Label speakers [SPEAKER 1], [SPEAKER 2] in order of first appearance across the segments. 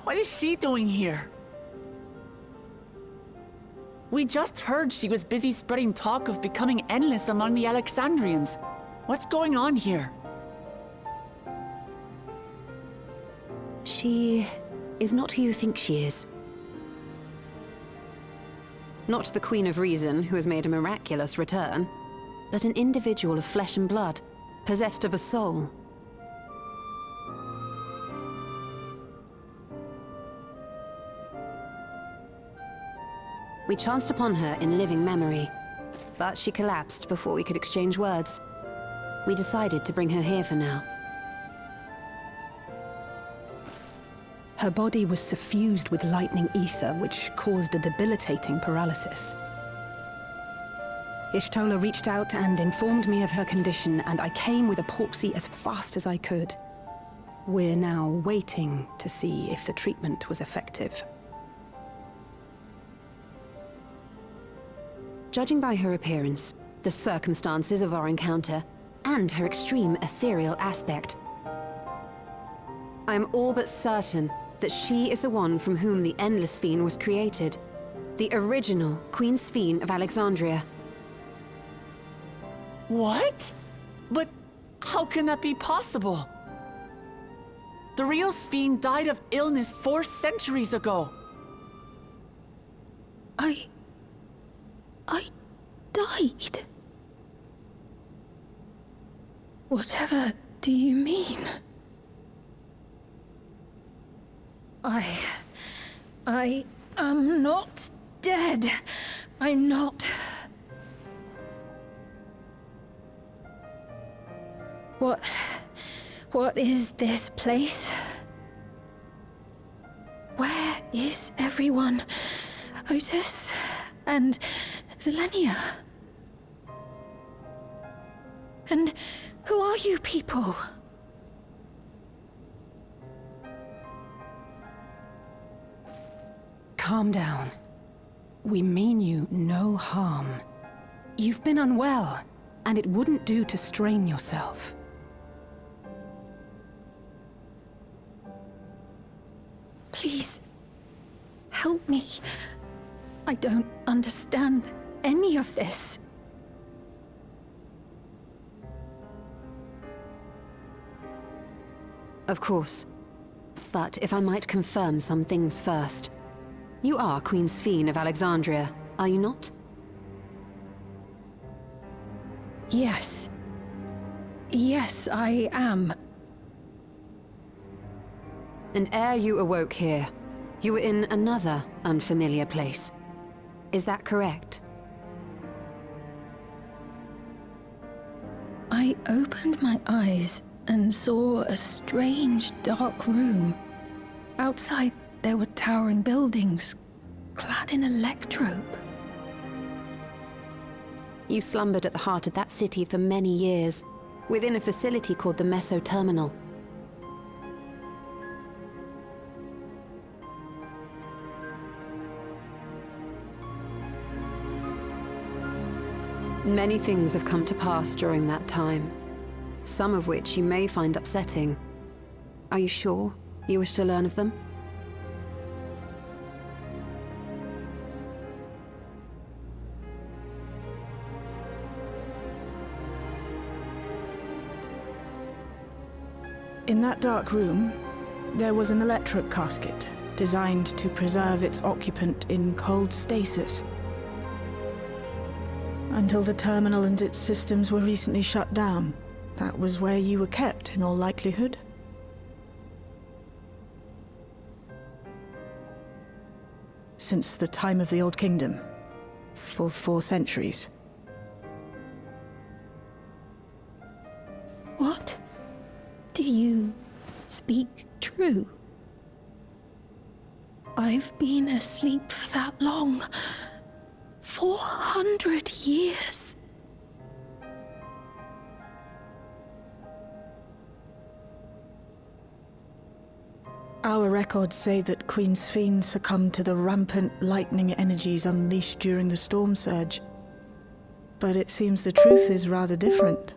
[SPEAKER 1] What is she doing here? We just heard she was busy spreading talk of becoming endless among the Alexandrians. What's going on here?
[SPEAKER 2] She is not who you think she is. Not the Queen of Reason, who has made a miraculous return, but an individual of flesh and blood, possessed of a soul. We chanced upon her in living memory, but she collapsed before we could exchange words. We decided to bring her here for now.
[SPEAKER 3] Her body was suffused with lightning ether, which caused a debilitating paralysis. Ishtola reached out and informed me of her condition, and I came with epoxy as fast as I could. We're now waiting to see if the treatment was effective.
[SPEAKER 2] Judging by her appearance, the circumstances of our encounter, and her extreme ethereal aspect, I am all but certain that she is the one from whom the Endless Fiend was created. The original Queen Sphene of Alexandria.
[SPEAKER 1] What? But how can that be possible? The real Sphene died of illness 4 centuries ago.
[SPEAKER 4] I died? Whatever do you mean? I am not dead. I'm not. What is this place? Where is everyone? Otis and Zelenia? And who are you people?
[SPEAKER 3] Calm down. We mean you no harm. You've been unwell, and it wouldn't do to strain yourself.
[SPEAKER 4] Please, help me. I don't understand any of this.
[SPEAKER 2] Of course. But if I might confirm some things first. You are Queen Sphene of Alexandria, are you not?
[SPEAKER 4] Yes. Yes, I am.
[SPEAKER 2] And ere you awoke here, you were in another unfamiliar place. Is that correct?
[SPEAKER 4] I opened my eyes and saw a strange, dark room. Outside, there were towering buildings, clad in electrope.
[SPEAKER 2] You slumbered at the heart of that city for many years, within a facility called the Meso Terminal. Many things have come to pass during that time, some of which you may find upsetting. Are you sure you wish to learn of them?
[SPEAKER 5] In that dark room, there was an electric casket designed to preserve its occupant in cold stasis. Until the terminal and its systems were recently shut down. That was where you were kept, in all likelihood. Since the time of the Old Kingdom. For 4 centuries.
[SPEAKER 4] What? Do you speak true? I've been asleep for that long. 400 years.
[SPEAKER 5] Our records say that Queen Sphene succumbed to the rampant lightning energies unleashed during the storm surge. But it seems the truth is rather different.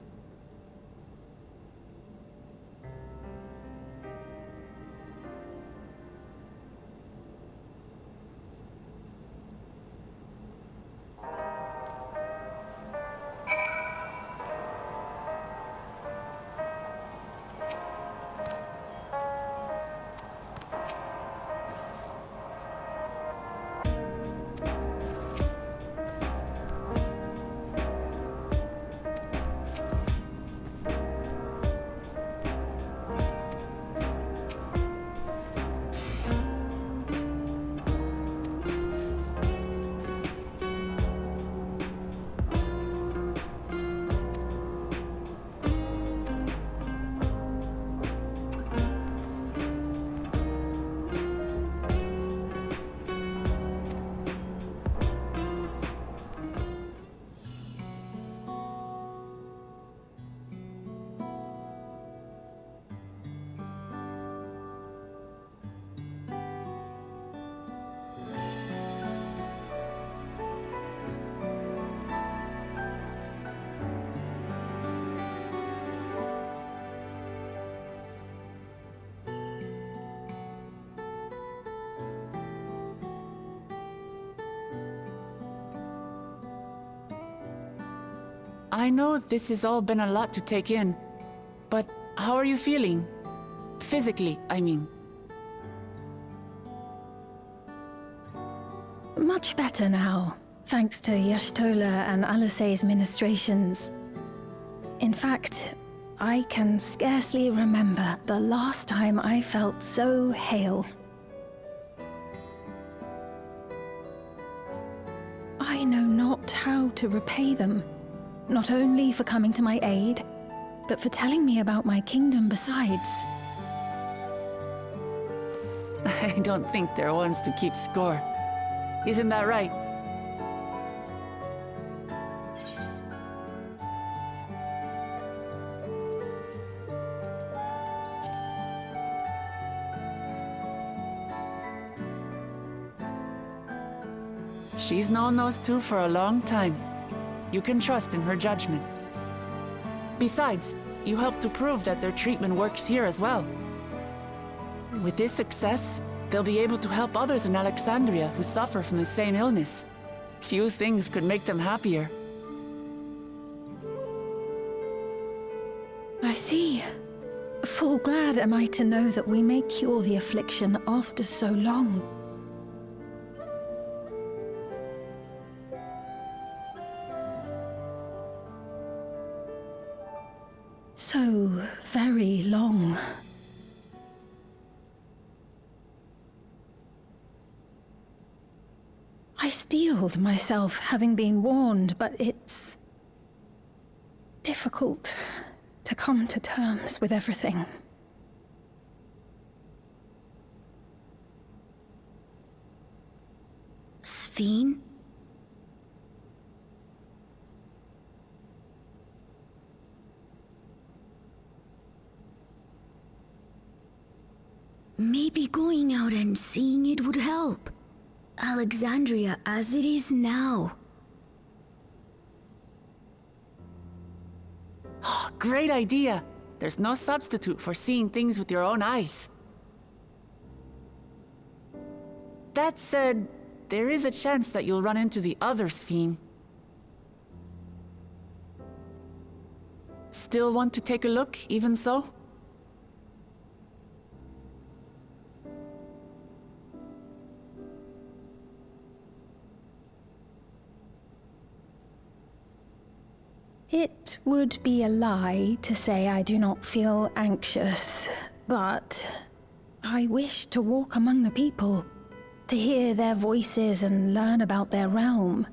[SPEAKER 1] I know this has all been a lot to take in, but how are you feeling? Physically, I mean.
[SPEAKER 4] Much better now, thanks to Yashtola and Alisei's ministrations. In fact, I can scarcely remember the last time I felt so hale. I know not how to repay them, not only for coming to my aid, but for telling me about my kingdom besides.
[SPEAKER 1] I don't think they're ones to keep score. Isn't that right? She's known those two for a long time. You can trust in her judgment. Besides, you helped to prove that their treatment works here as well. With this success, they'll be able to help others in Alexandria who suffer from the same illness. Few things could make them happier.
[SPEAKER 4] I see. Full glad am I to know that we may cure the affliction after so long. So very long. I steeled myself, having been warned, but it's difficult to come to terms with everything.
[SPEAKER 6] Sphene? Maybe going out and seeing it would help. Alexandria as it is now.
[SPEAKER 1] Great idea! There's no substitute for seeing things with your own eyes. That said, there is a chance that you'll run into the other Sphene. Still want to take a look, even so?
[SPEAKER 4] It would be a lie to say I do not feel anxious, but I wish to walk among the people, to hear their voices and learn about their realm.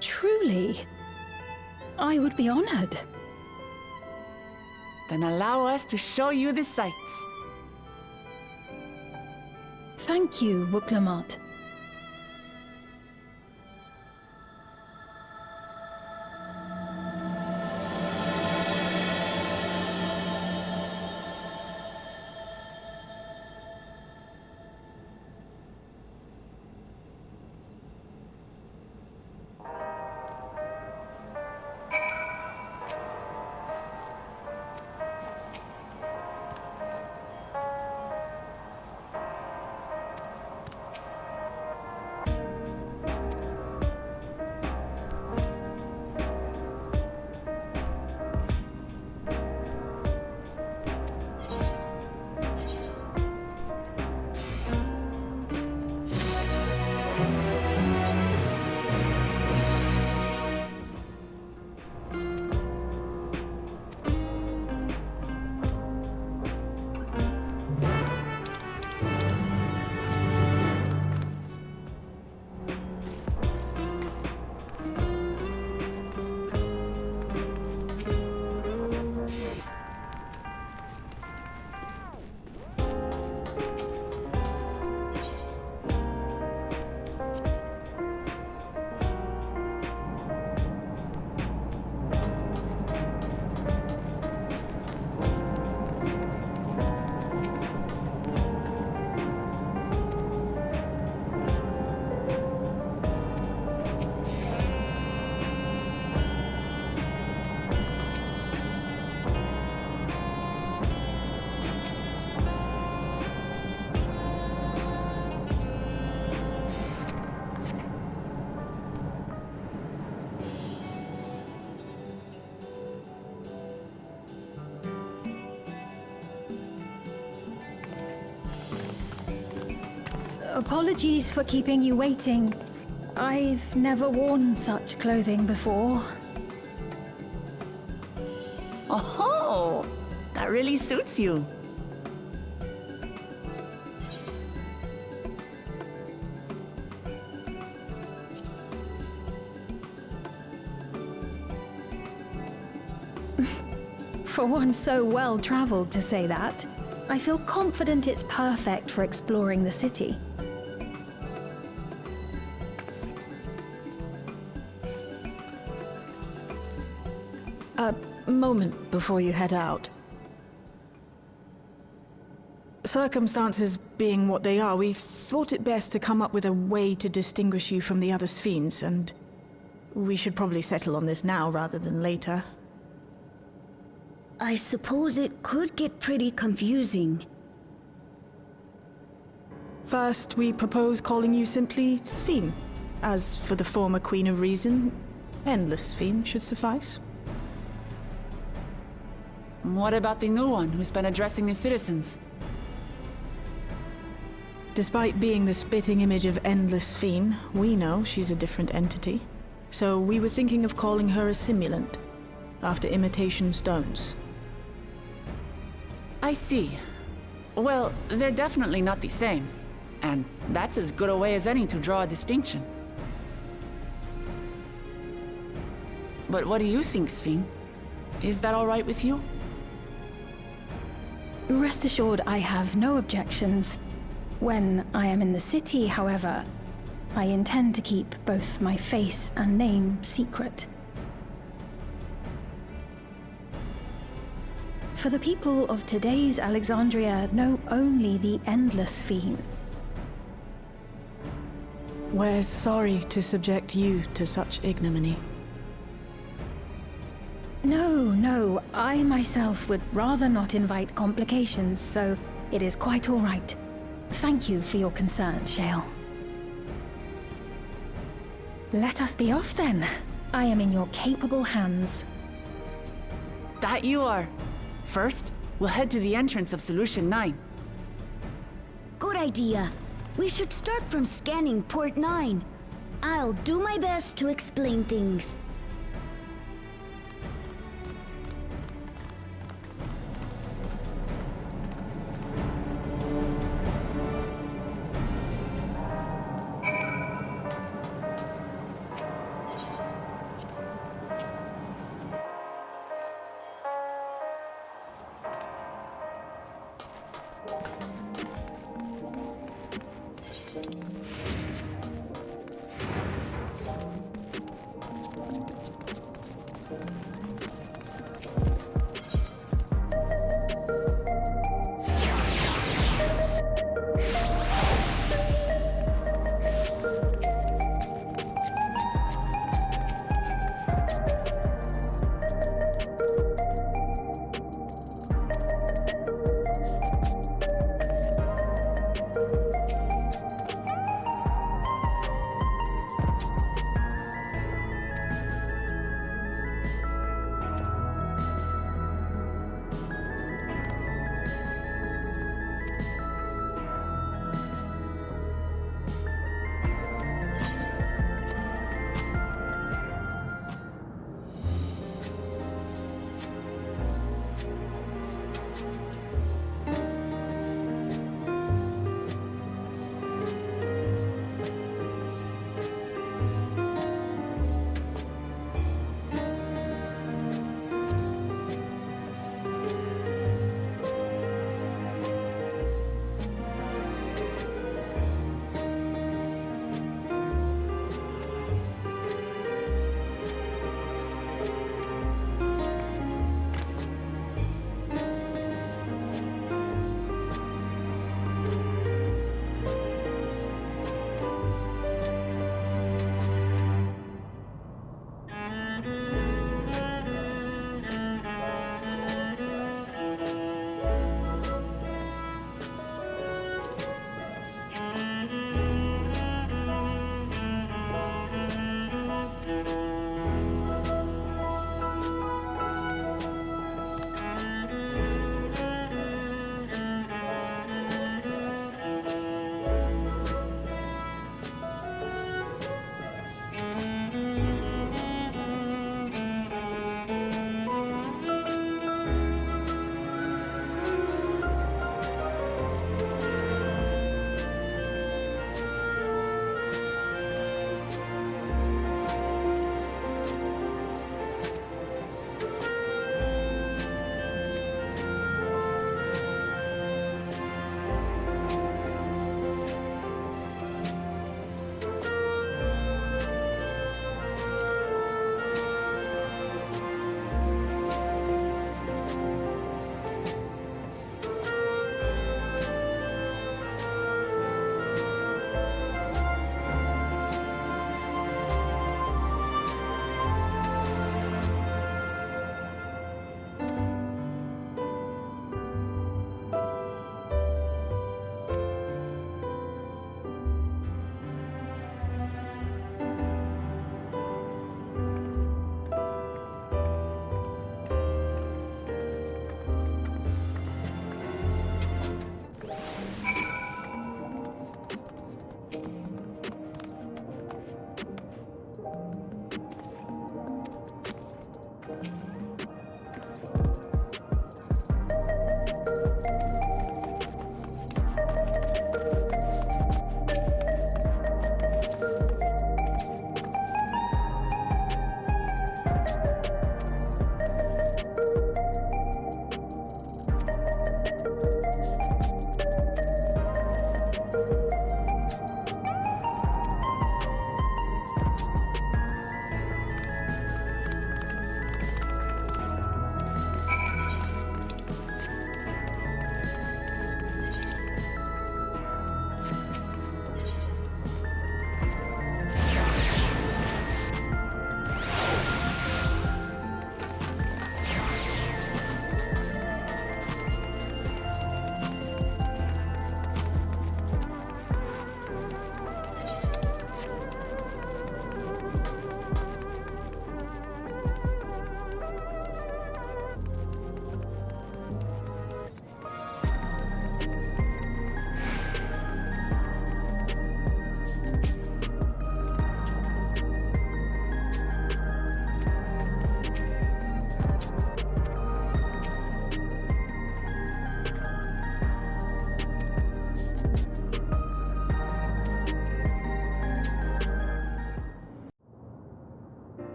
[SPEAKER 4] Truly, I would be honored.
[SPEAKER 1] Then allow us to show you the sights.
[SPEAKER 4] Thank you, Wuklamat. Apologies for keeping you waiting. I've never worn such clothing before.
[SPEAKER 1] Oh, that really suits you.
[SPEAKER 4] For one so well-traveled to say that, I feel confident it's perfect for exploring the city.
[SPEAKER 5] A moment before you head out. Circumstances being what they are, we thought it best to come up with a way to distinguish you from the other Sphenes, and we should probably settle on this now rather than later.
[SPEAKER 6] I suppose it could get pretty confusing.
[SPEAKER 5] First, we propose calling you simply Sphene. As for the former Queen of Reason, Endless Sphene should suffice.
[SPEAKER 1] What about the new one who's been addressing the citizens?
[SPEAKER 5] Despite being the spitting image of Endless Sphene, we know she's a different entity. So we were thinking of calling her a simulant, after imitation stones.
[SPEAKER 1] I see. Well, they're definitely not the same. And that's as good a way as any to draw a distinction. But what do you think, Sphene? Is that all right with you?
[SPEAKER 4] Rest assured, I have no objections. When I am in the city, however, I intend to keep both my face and name secret. For the people of today's Alexandria know only the Endless Sphene.
[SPEAKER 5] We're sorry to subject you to such ignominy.
[SPEAKER 4] No, I myself would rather not invite complications, so it is quite all right. Thank you for your concern, Shale. Let us be off then. I am in your capable hands.
[SPEAKER 1] That you are. First, we'll head to the entrance of Solution 9.
[SPEAKER 6] Good idea. We should start from scanning Port 9. I'll do my best to explain things.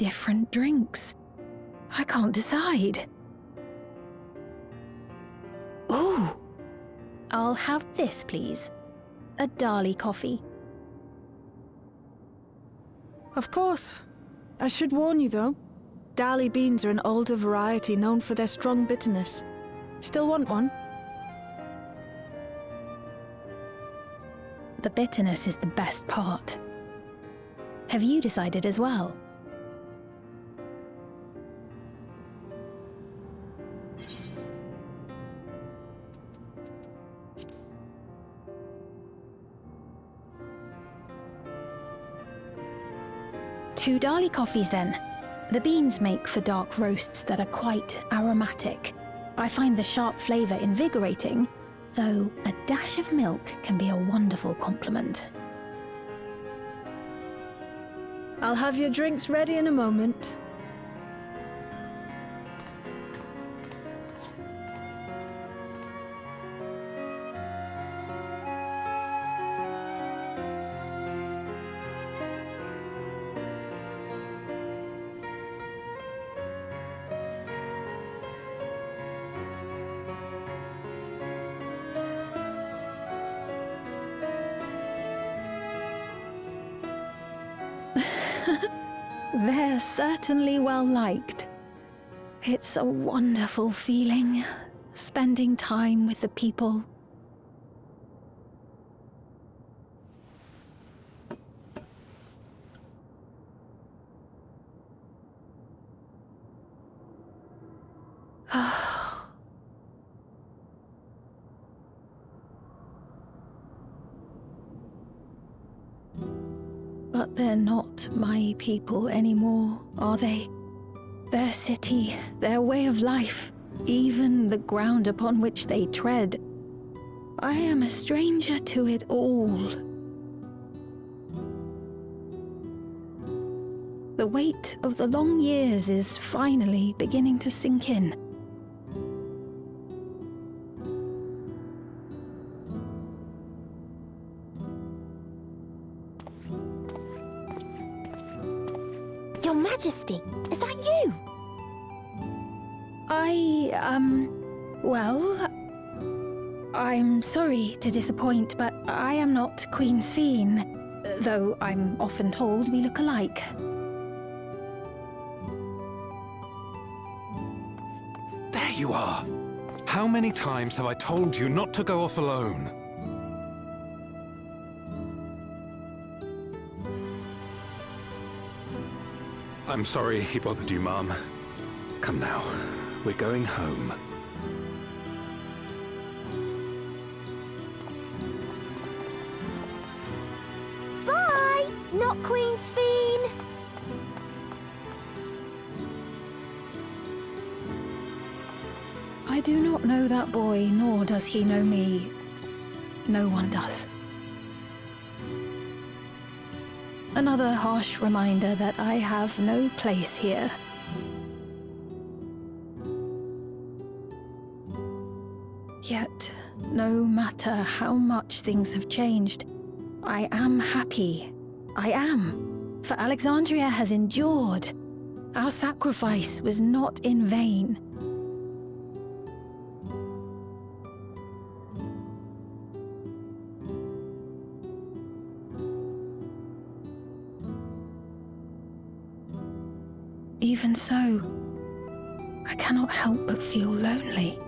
[SPEAKER 4] different drinks. I can't decide. Ooh! I'll have this, please. A Dali coffee.
[SPEAKER 5] Of course. I should warn you, though. Dali beans are an older variety known for their strong bitterness. Still want one?
[SPEAKER 4] The bitterness is the best part. Have you decided as well? Two Dali coffees then. The beans make for dark roasts that are quite aromatic. I find the sharp flavour invigorating, though a dash of milk can be a wonderful complement.
[SPEAKER 5] I'll have your drinks ready in a moment.
[SPEAKER 4] They're certainly well liked. It's a wonderful feeling, spending time with the people. But they're not my people anymore, are they? Their city, their way of life, even the ground upon which they tread. I am a stranger to it all. The weight of the long years is finally beginning to sink in.
[SPEAKER 6] Your Majesty, is that you?
[SPEAKER 4] Well, I'm sorry to disappoint, but I am not Queen Sphene, though I'm often told we look alike.
[SPEAKER 7] There you are! How many times have I told you not to go off alone? I'm sorry he bothered you, Mum. Come now, we're going home.
[SPEAKER 6] Bye! Not Queen Sphene!
[SPEAKER 4] I do not know that boy, nor does he know me. No one does. Another harsh reminder that I have no place here. Yet, no matter how much things have changed, I am happy. I am. For Alexandria has endured. Our sacrifice was not in vain. Even so, I cannot help but feel lonely.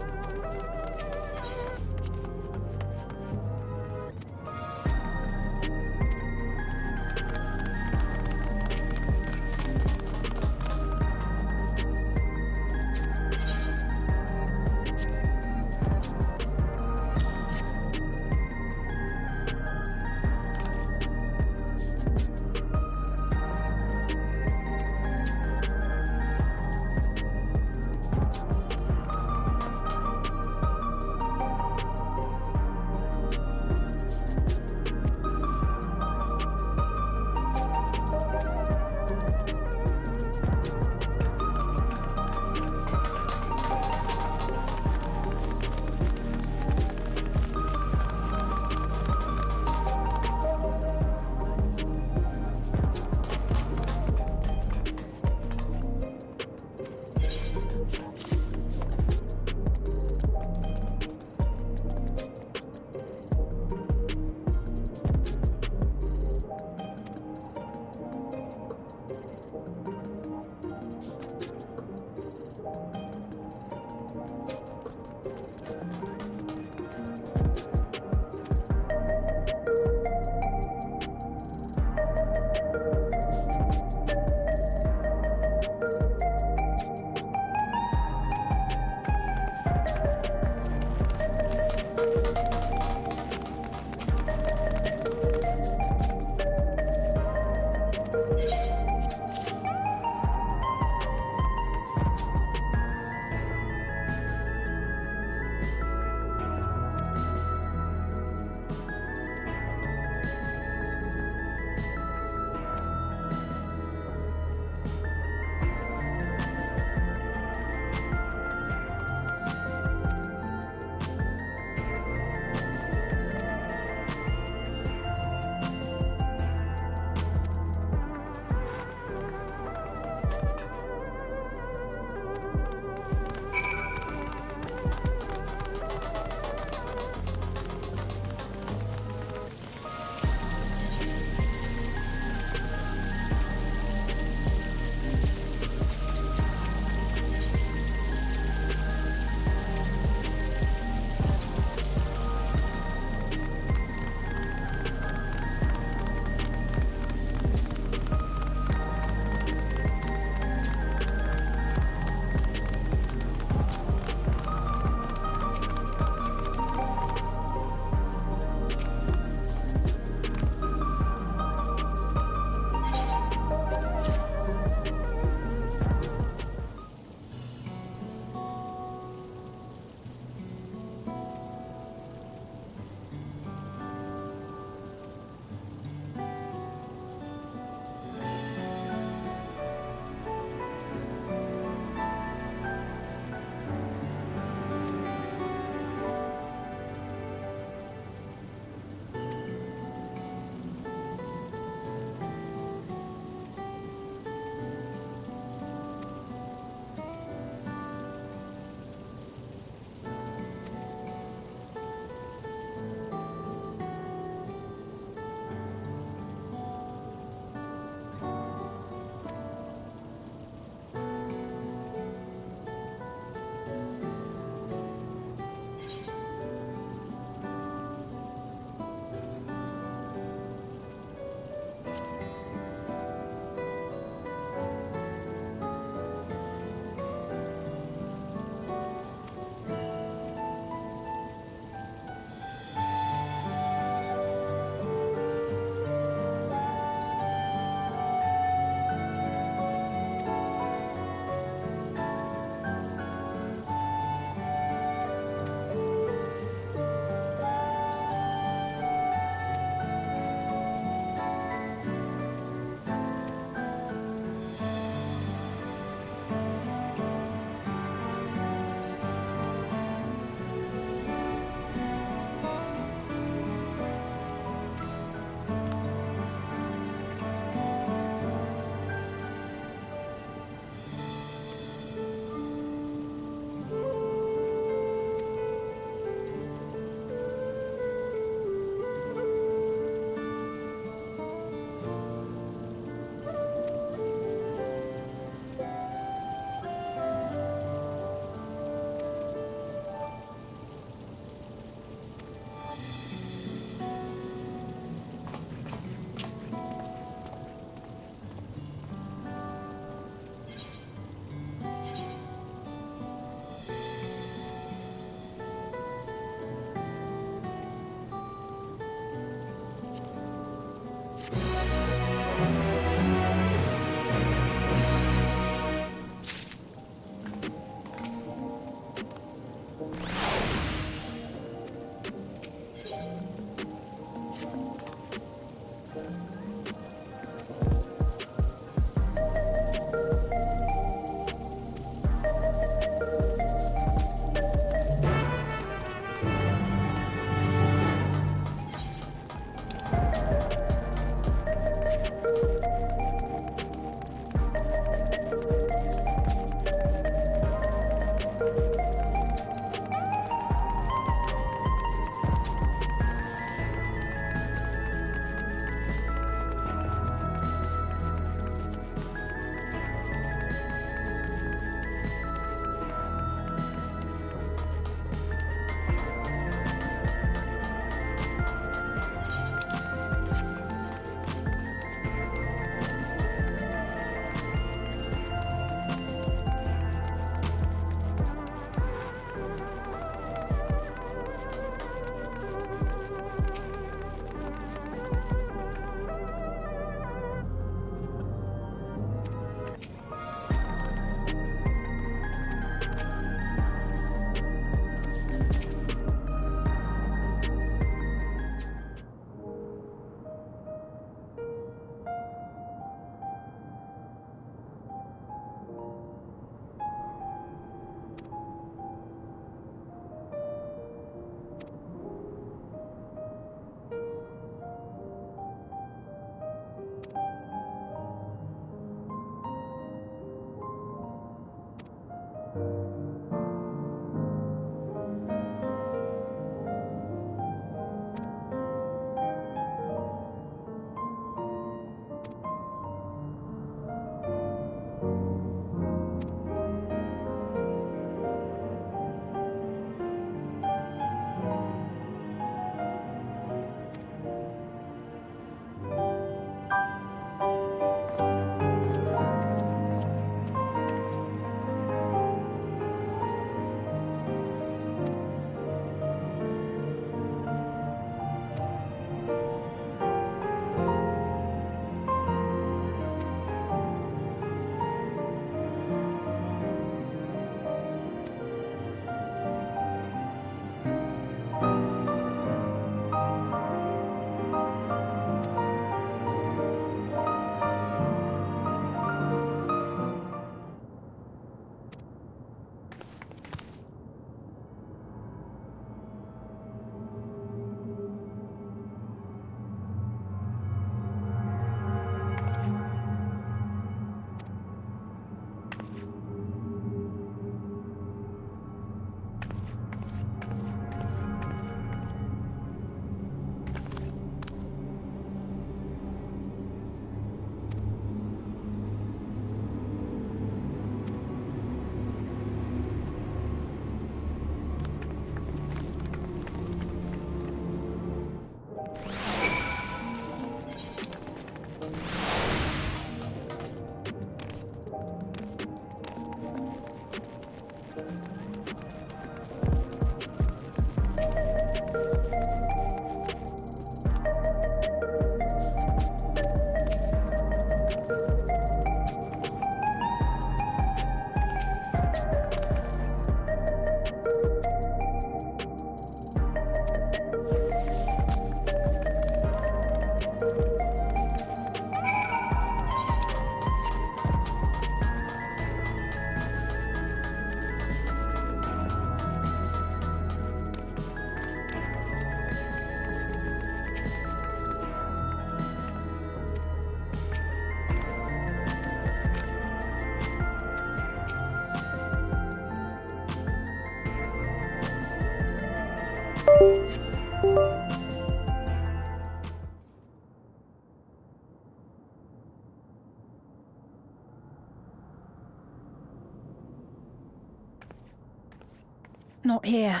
[SPEAKER 4] Not here.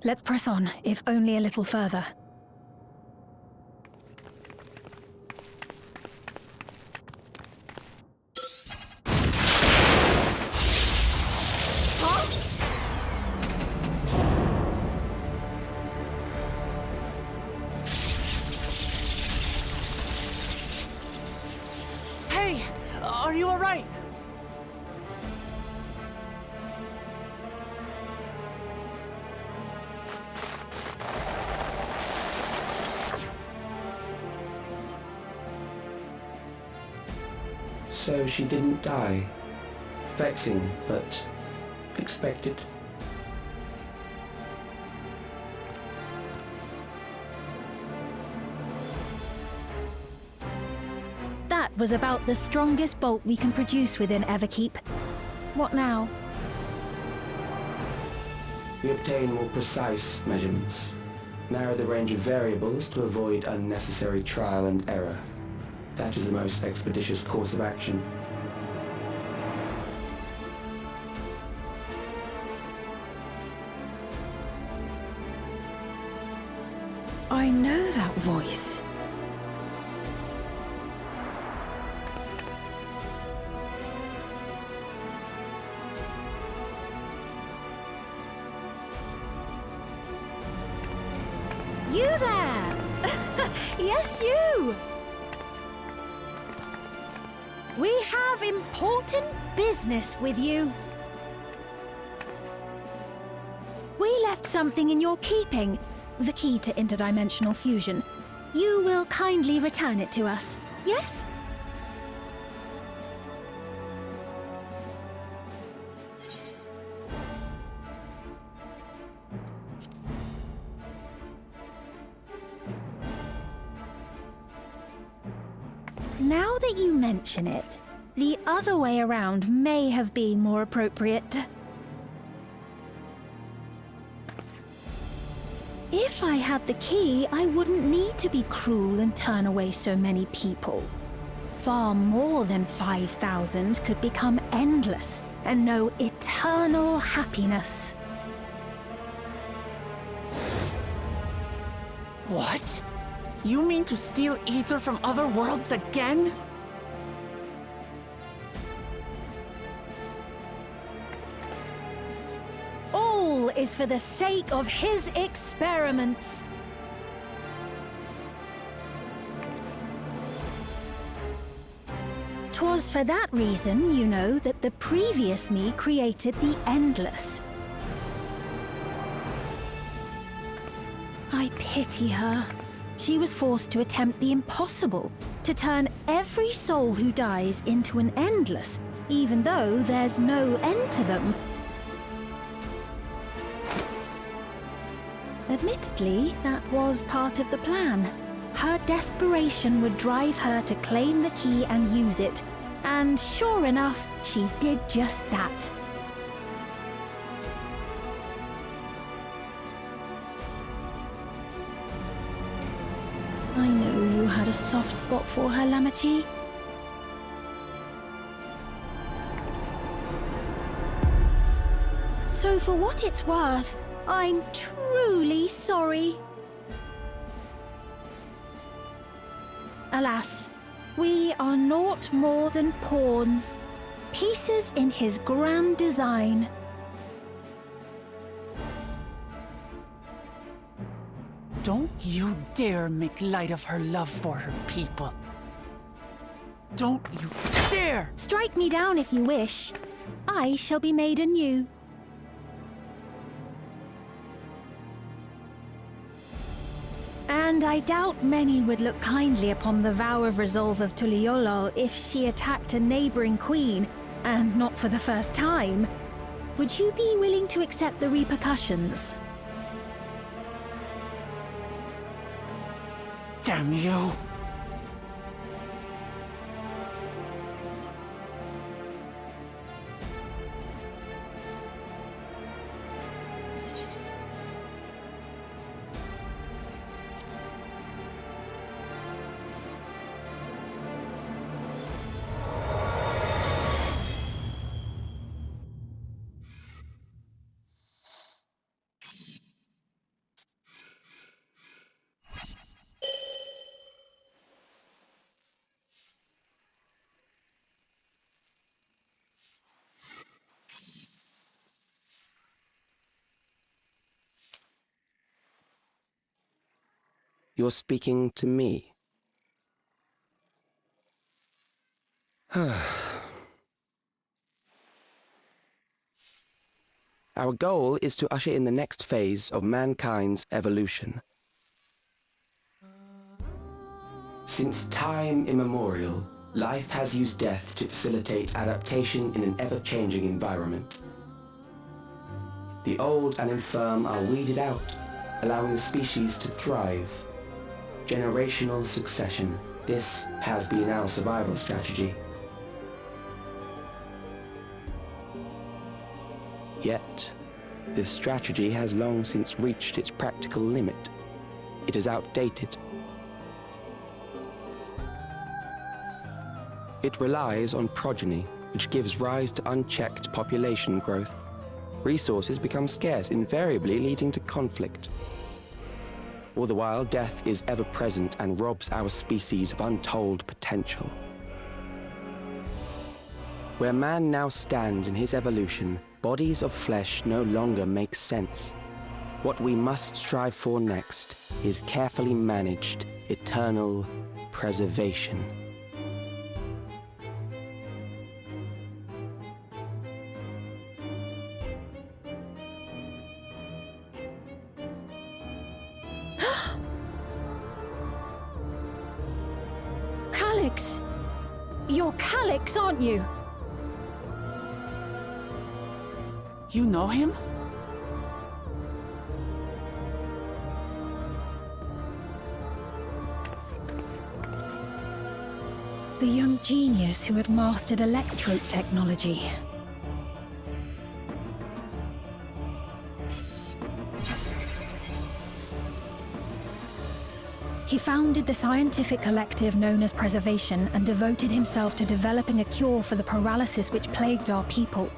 [SPEAKER 4] Let's press on, if only a little further.
[SPEAKER 1] Hey! Are you alright?
[SPEAKER 8] So she didn't die. Vexing, but expected.
[SPEAKER 4] That was about the strongest bolt we can produce within Everkeep. What now?
[SPEAKER 8] We obtain more precise measurements. Narrow the range of variables to avoid unnecessary trial and error. That is the most expeditious course of action.
[SPEAKER 4] I know that voice. You there! Yes, you! We have important business with you. We left something in your keeping, the key to interdimensional fusion. You will kindly return it to us, yes? Now that you mention it, the other way around may have been more appropriate. If I had the key, I wouldn't need to be cruel and turn away so many people. Far more than 5,000 could become endless and know eternal happiness.
[SPEAKER 1] What? You mean to steal ether from other worlds again?
[SPEAKER 4] All is for the sake of his experiments. Twas for that reason, you know, that the previous me created the Endless. I pity her. She was forced to attempt the impossible, to turn every soul who dies into an Endless, even though there's no end to them. Admittedly, that was part of the plan. Her desperation would drive her to claim the key and use it, and sure enough, she did just that. I know you had a soft spot for her, Lamachi. So for what it's worth, I'm truly sorry. Alas, we are naught more than pawns, pieces in his grand design.
[SPEAKER 1] Don't you dare make light of her love for her people. Don't you dare!
[SPEAKER 4] Strike me down if you wish. I shall be made anew. And I doubt many would look kindly upon the vow of resolve of Tuliolol if she attacked a neighboring queen, and not for the first time. Would you be willing to accept the repercussions?
[SPEAKER 1] Damn you!
[SPEAKER 8] You're speaking to me. Our goal is to usher in the next phase of mankind's evolution. Since time immemorial, life has used death to facilitate adaptation in an ever-changing environment. The old and infirm are weeded out, allowing the species to thrive. Generational succession. This has been our survival strategy. Yet, this strategy has long since reached its practical limit. It is outdated. It relies on progeny, which gives rise to unchecked population growth. Resources become scarce, invariably leading to conflict. All the while, death is ever present and robs our species of untold potential. Where man now stands in his evolution, bodies of flesh no longer make sense. What we must strive for next is carefully managed, eternal preservation.
[SPEAKER 4] Calyx! You're Calyx, aren't you?
[SPEAKER 1] You know him?
[SPEAKER 4] The young genius who had mastered electrope technology. He founded the scientific collective known as Preservation and devoted himself to developing a cure for the paralysis which plagued our people.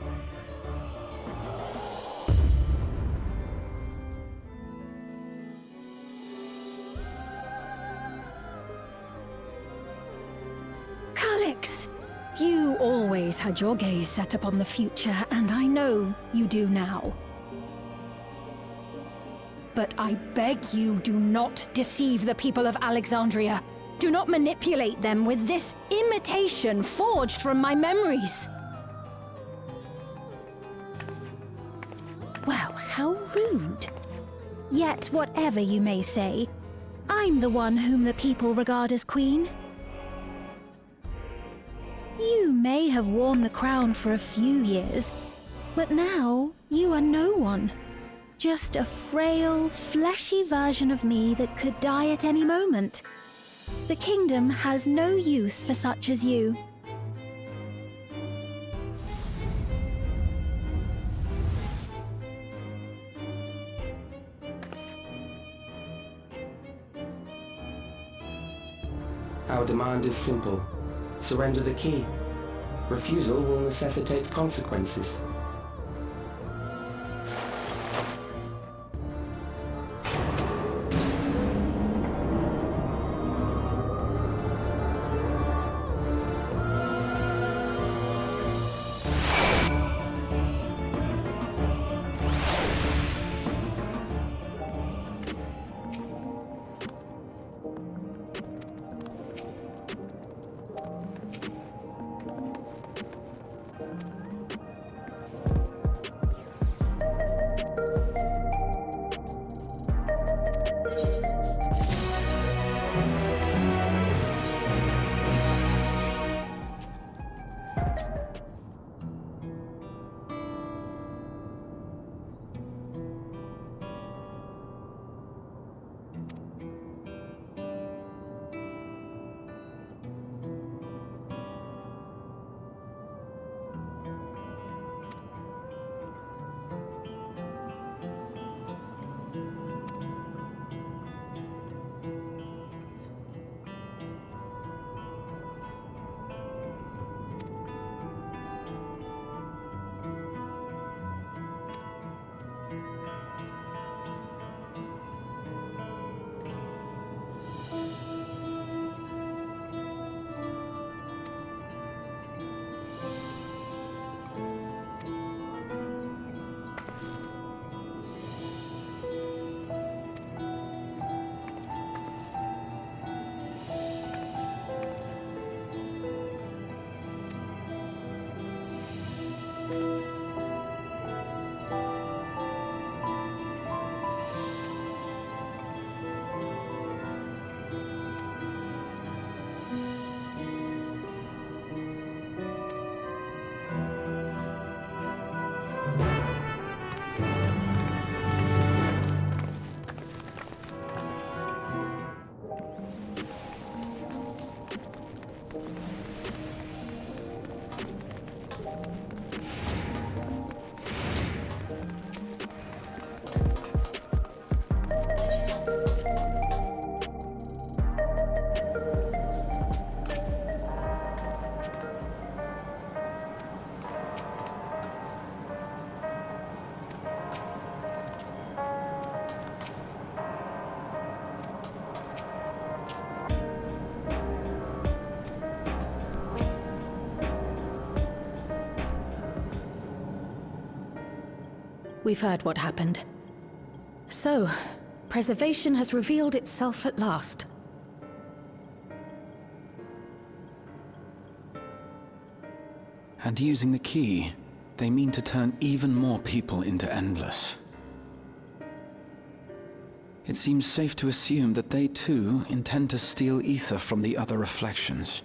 [SPEAKER 4] Calyx! You always had your gaze set upon the future, and I know you do now. But I beg you, do not deceive the people of Alexandria. Do not manipulate them with this imitation forged from my memories. Well, how rude. Yet, whatever you may say, I'm the one whom the people regard as queen. You may have worn the crown for a few years, but now you are no one. Just a frail, fleshy version of me that could die at any moment. The kingdom has no use for such as you.
[SPEAKER 8] Our demand is simple. Surrender the key. Refusal will necessitate consequences.
[SPEAKER 3] We've heard what happened. So, preservation has revealed itself at last.
[SPEAKER 9] And using the key, they mean to turn even more people into Endless. It seems safe to assume that they too intend to steal ether from the other reflections.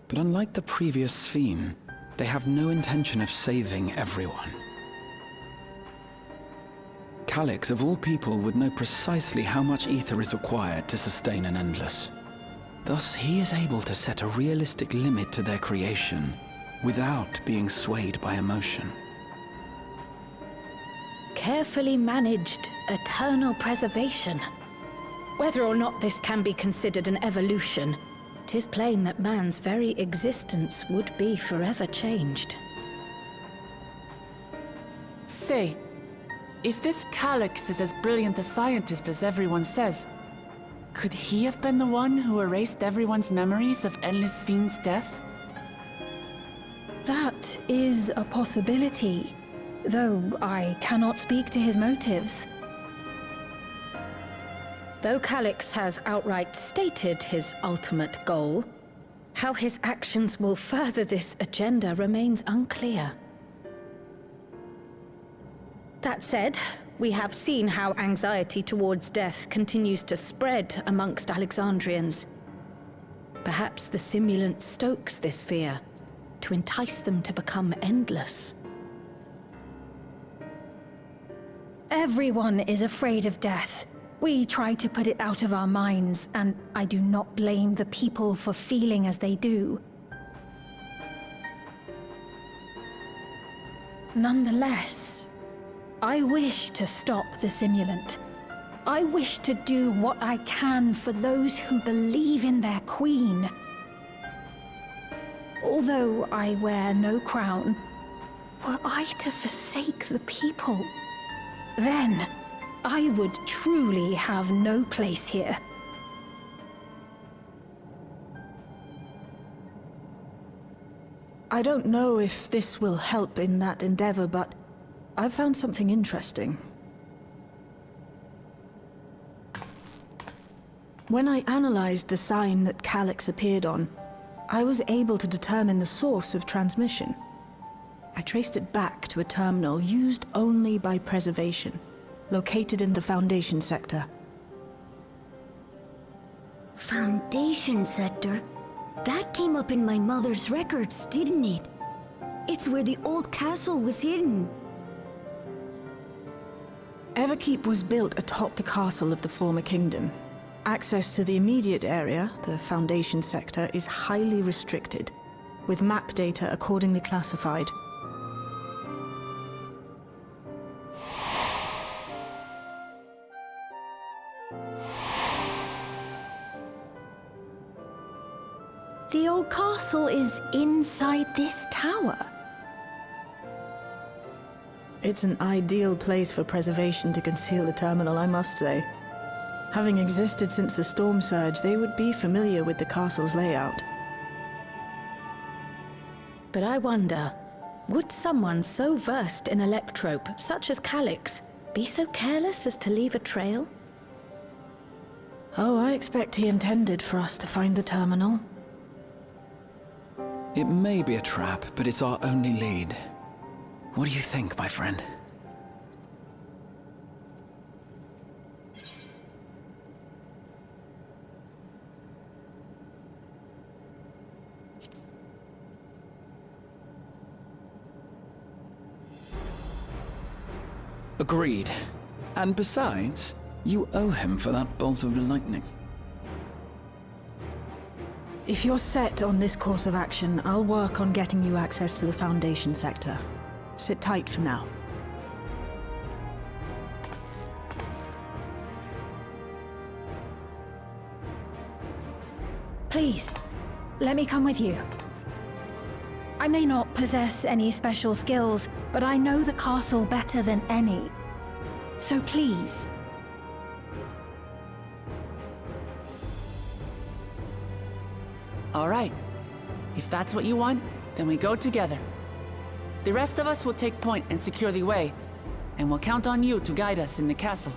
[SPEAKER 9] But unlike the previous Sphere, they have no intention of saving everyone. Calyx, of all people, would know precisely how much ether is required to sustain an Endless. Thus, he is able to set a realistic limit to their creation, without being swayed by emotion.
[SPEAKER 3] Carefully managed, eternal preservation. Whether or not this can be considered an evolution, 'tis plain that man's very existence would be forever changed.
[SPEAKER 1] Say, if this Calyx is as brilliant a scientist as everyone says, could he have been the one who erased everyone's memories of Endless Fiend's death?
[SPEAKER 4] That is a possibility, though I cannot speak to his motives.
[SPEAKER 3] Though Calyx has outright stated his ultimate goal, how his actions will further this agenda remains unclear. That said, we have seen how anxiety towards death continues to spread amongst Alexandrians. Perhaps the simulant stokes this fear to entice them to become endless.
[SPEAKER 4] Everyone is afraid of death. We try to put it out of our minds, and I do not blame the people for feeling as they do. Nonetheless, I wish to stop the simulant. I wish to do what I can for those who believe in their queen. Although I wear no crown, were I to forsake the people, then I would truly have no place here.
[SPEAKER 5] I don't know if this will help in that endeavor, but I've found something interesting. When I analyzed the sign that Calyx appeared on, I was able to determine the source of transmission. I traced it back to a terminal used only by preservation, located in the Foundation sector.
[SPEAKER 6] Foundation sector? That came up in my mother's records, didn't it? It's where the old castle was hidden.
[SPEAKER 5] Everkeep was built atop the castle of the former kingdom. Access to the immediate area, the Foundation sector, is highly restricted, with map data accordingly classified.
[SPEAKER 4] The old castle is inside this tower.
[SPEAKER 5] It's an ideal place for preservation to conceal a terminal, I must say. Having existed since the storm surge, they would be familiar with the castle's layout.
[SPEAKER 3] But I wonder, would someone so versed in electrope, such as Calyx, be so careless as to leave a trail?
[SPEAKER 5] Oh, I expect he intended for us to find the terminal.
[SPEAKER 9] It may be a trap, but it's our only lead. What do you think, my friend? Agreed. And besides, you owe him for that bolt of lightning.
[SPEAKER 5] If you're set on this course of action, I'll work on getting you access to the Foundation sector. Sit tight for now.
[SPEAKER 4] Please, let me come with you. I may not possess any special skills, but I know the castle better than any. So please.
[SPEAKER 1] All right. If that's what you want, then we go together. The rest of us will take point and secure the way, and we'll count on you to guide us in the castle.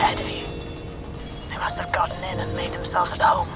[SPEAKER 10] ahead of you. They must have gotten in and made themselves at home.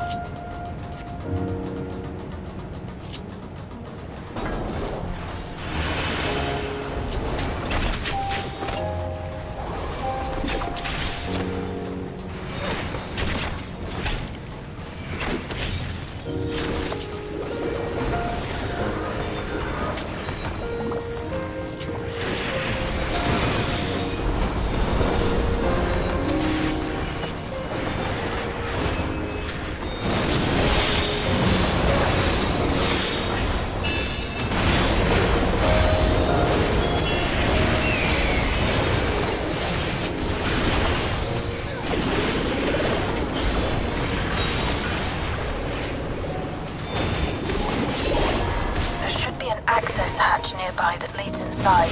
[SPEAKER 10] Access hatch nearby that leads inside.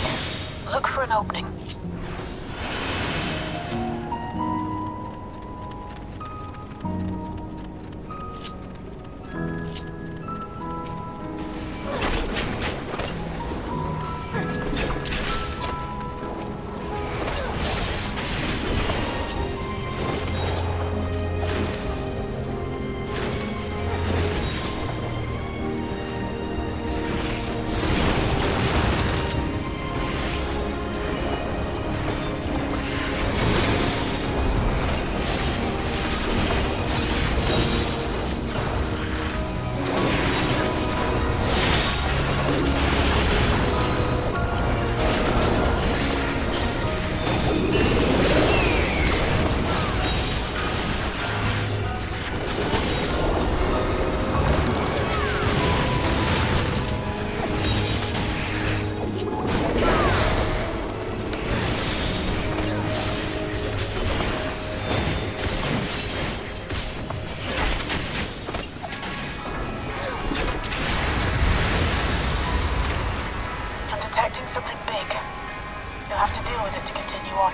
[SPEAKER 10] Look for an opening. Something big. You'll have to deal with it to continue on.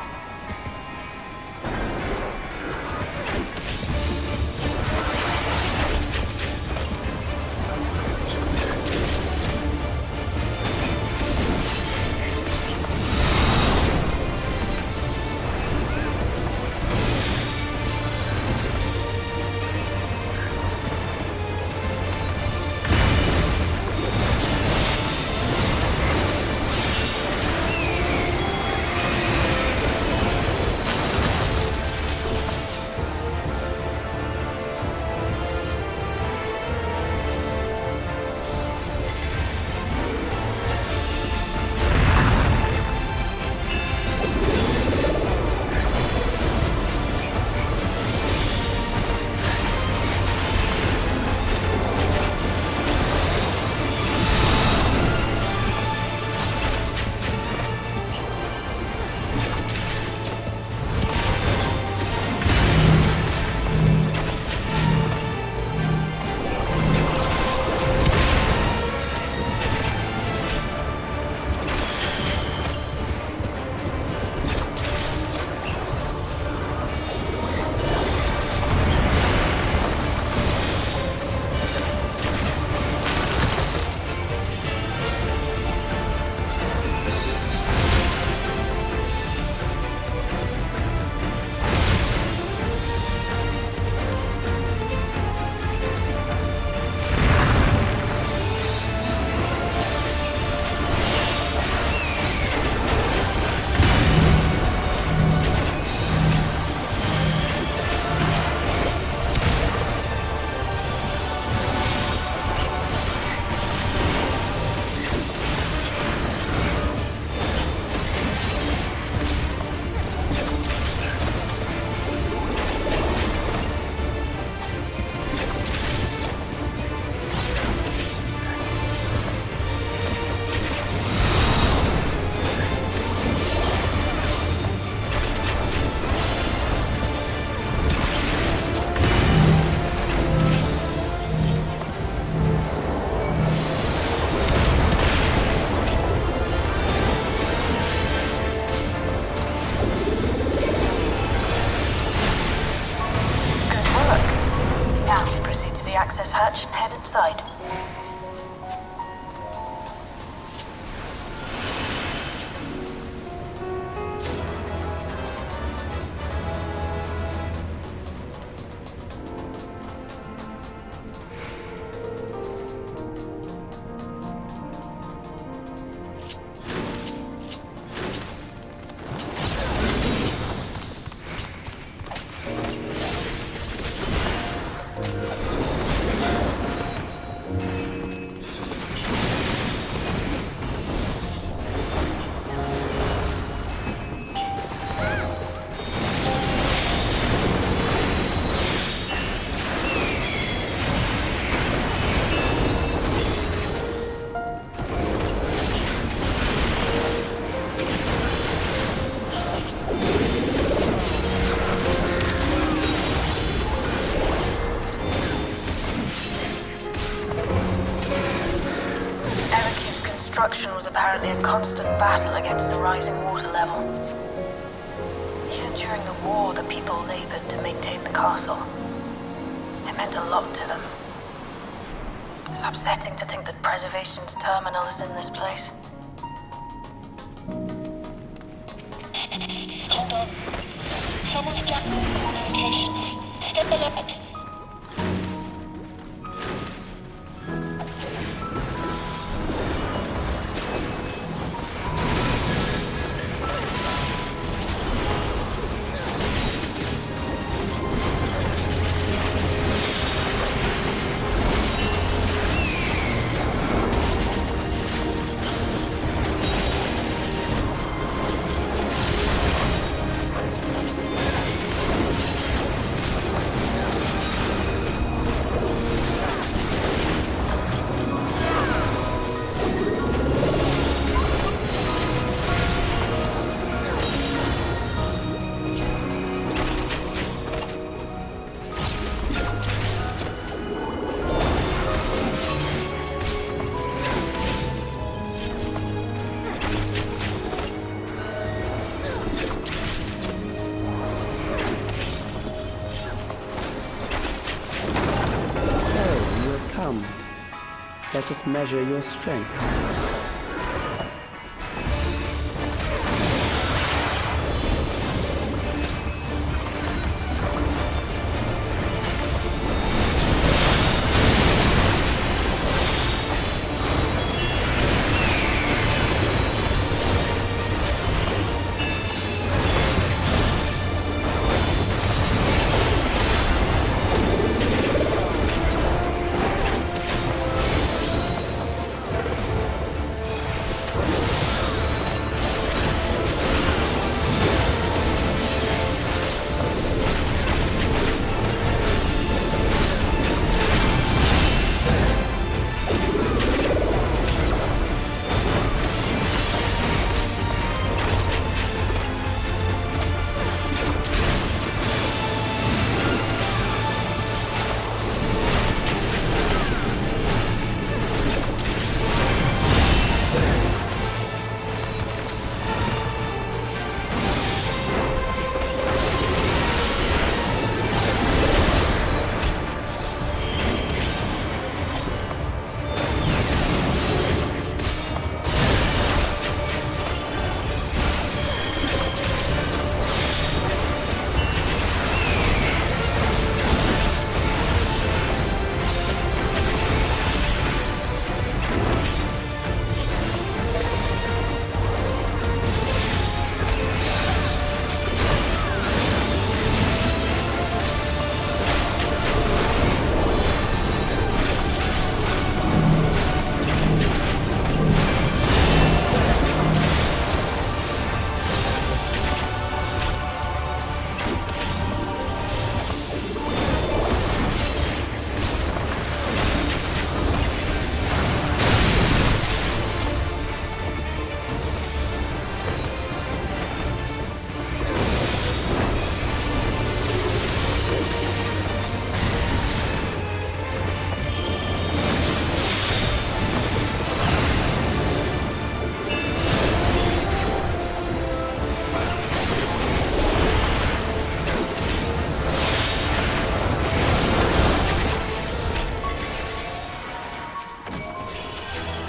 [SPEAKER 10] apparently a constant battle against the rising water level. Even during the war, the people labored to maintain the castle. It meant a lot to them. It's upsetting to think that preservation's terminal is in this place.
[SPEAKER 11] Hold on. Someone's got communications. Step alert.
[SPEAKER 8] Let us measure your strength.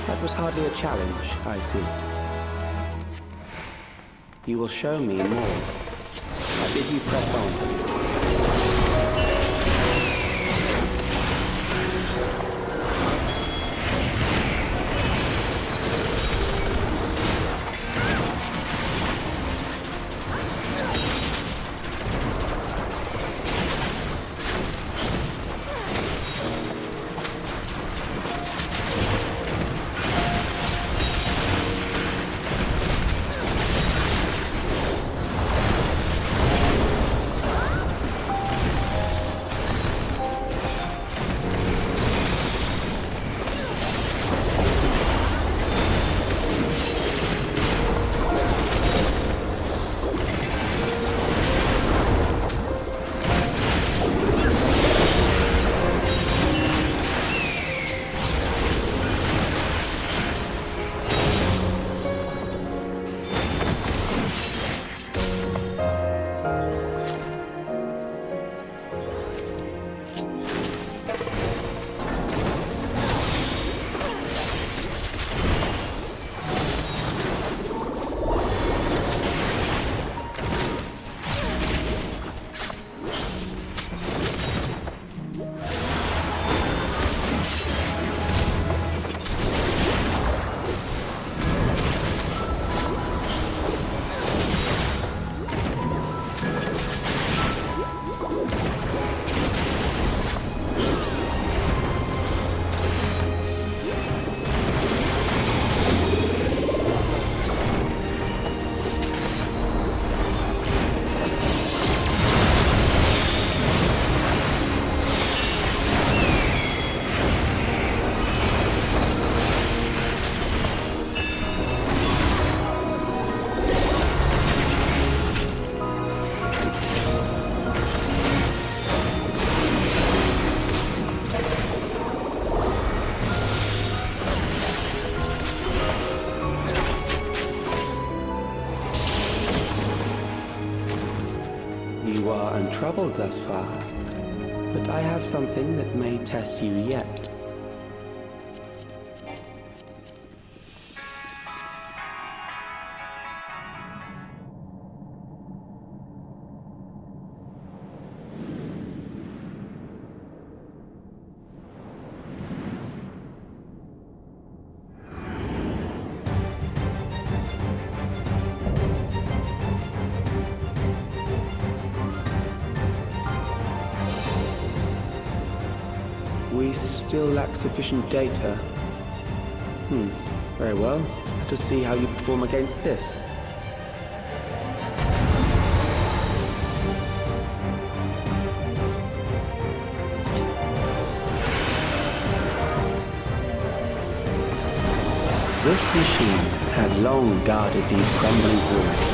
[SPEAKER 8] That was hardly a challenge, I see. You will show me more. I bid you press on. You are untroubled thus far, but I have something that may test you yet. We still lack sufficient data. Very well. Let us see how you perform against this. This machine has long guarded these crumbling walls.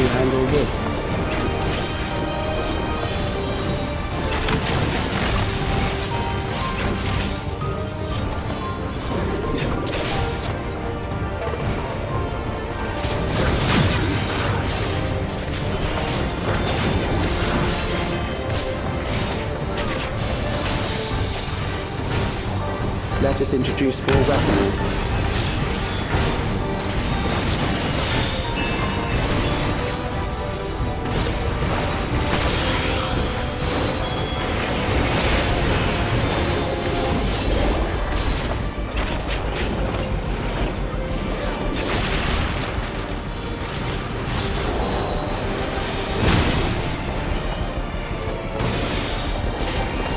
[SPEAKER 8] Handle this. Let us introduce more weaponry.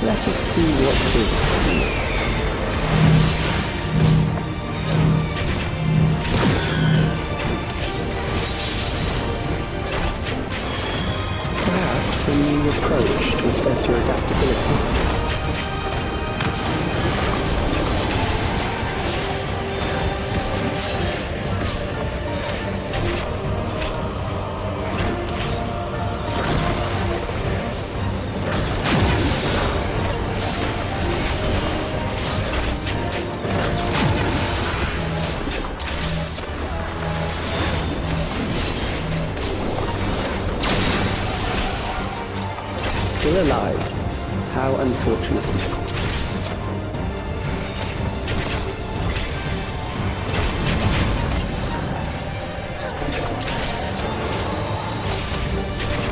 [SPEAKER 8] Let us see what this is. Perhaps a new approach to assess your adaptability. Still alive. How unfortunate.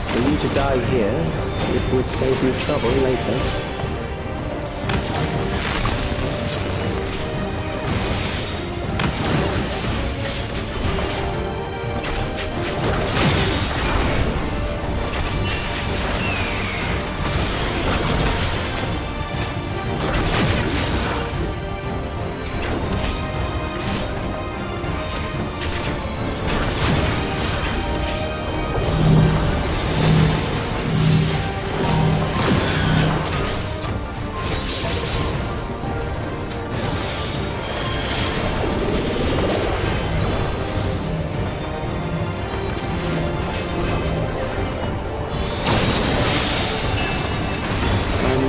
[SPEAKER 8] For you to die here, it would save me trouble later.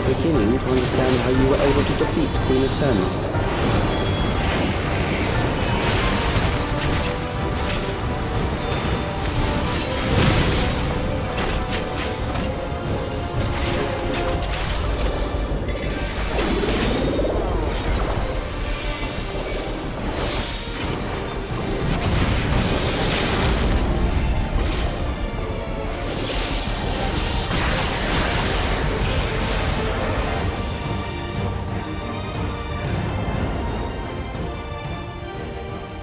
[SPEAKER 8] Beginning to understand how you were able to defeat Queen Eternal.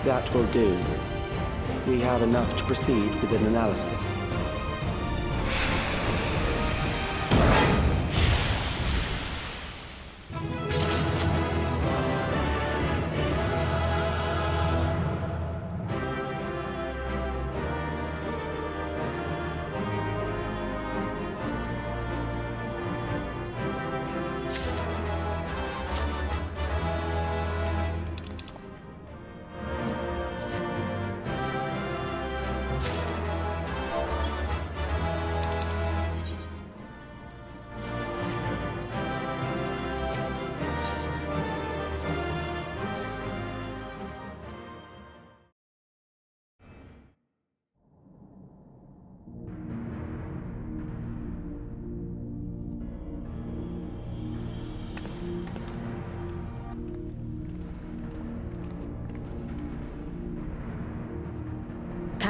[SPEAKER 8] That will do. We have enough to proceed with an analysis.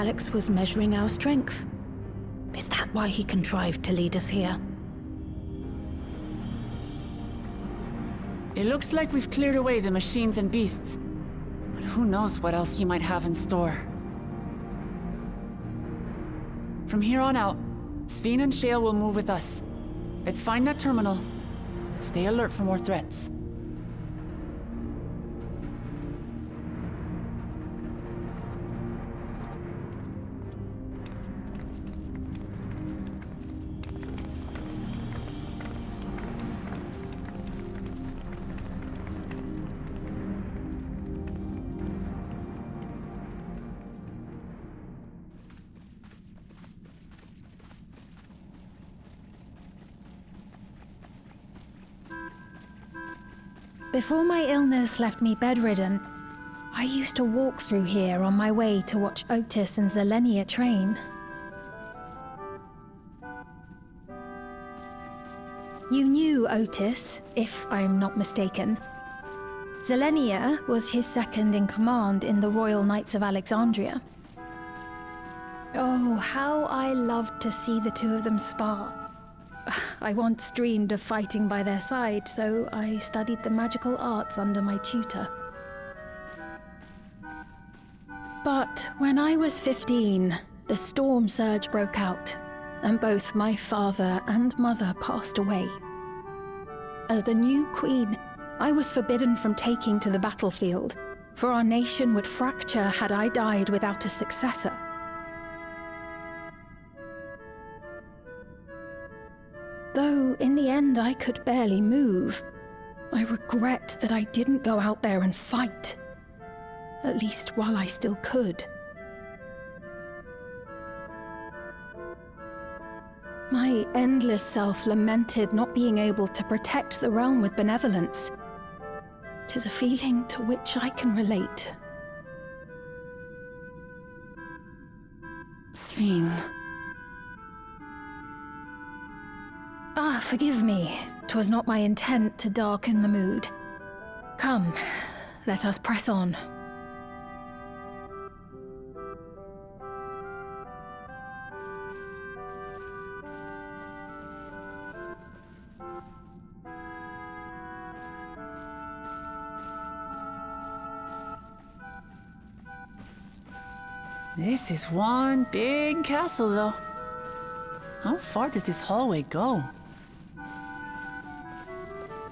[SPEAKER 3] Alex was measuring our strength. Is that why he contrived to lead us here?
[SPEAKER 1] It looks like we've cleared away the machines and beasts. But who knows what else he might have in store. From here on out, Sveen and Shale will move with us. Let's find that terminal, but stay alert for more threats.
[SPEAKER 4] Before my illness left me bedridden, I used to walk through here on my way to watch Otis and Zelenia train. You knew Otis, if I'm not mistaken. Zelenia was his second in command in the Royal Knights of Alexandria. Oh, how I loved to see the two of them spar. I once dreamed of fighting by their side, so I studied the magical arts under my tutor. But when I was 15, the storm surge broke out, and both my father and mother passed away. As the new queen, I was forbidden from taking to the battlefield, for our nation would fracture had I died without a successor. Though in the end I could barely move, I regret that I didn't go out there and fight. At least while I still could. My endless self lamented not being able to protect the realm with benevolence. 'Tis a feeling to which I can relate.
[SPEAKER 1] Sveen.
[SPEAKER 4] Ah, forgive me. 'Twas not my intent to darken the mood. Come, let us press on.
[SPEAKER 1] This is one big castle, though. How far does this hallway go?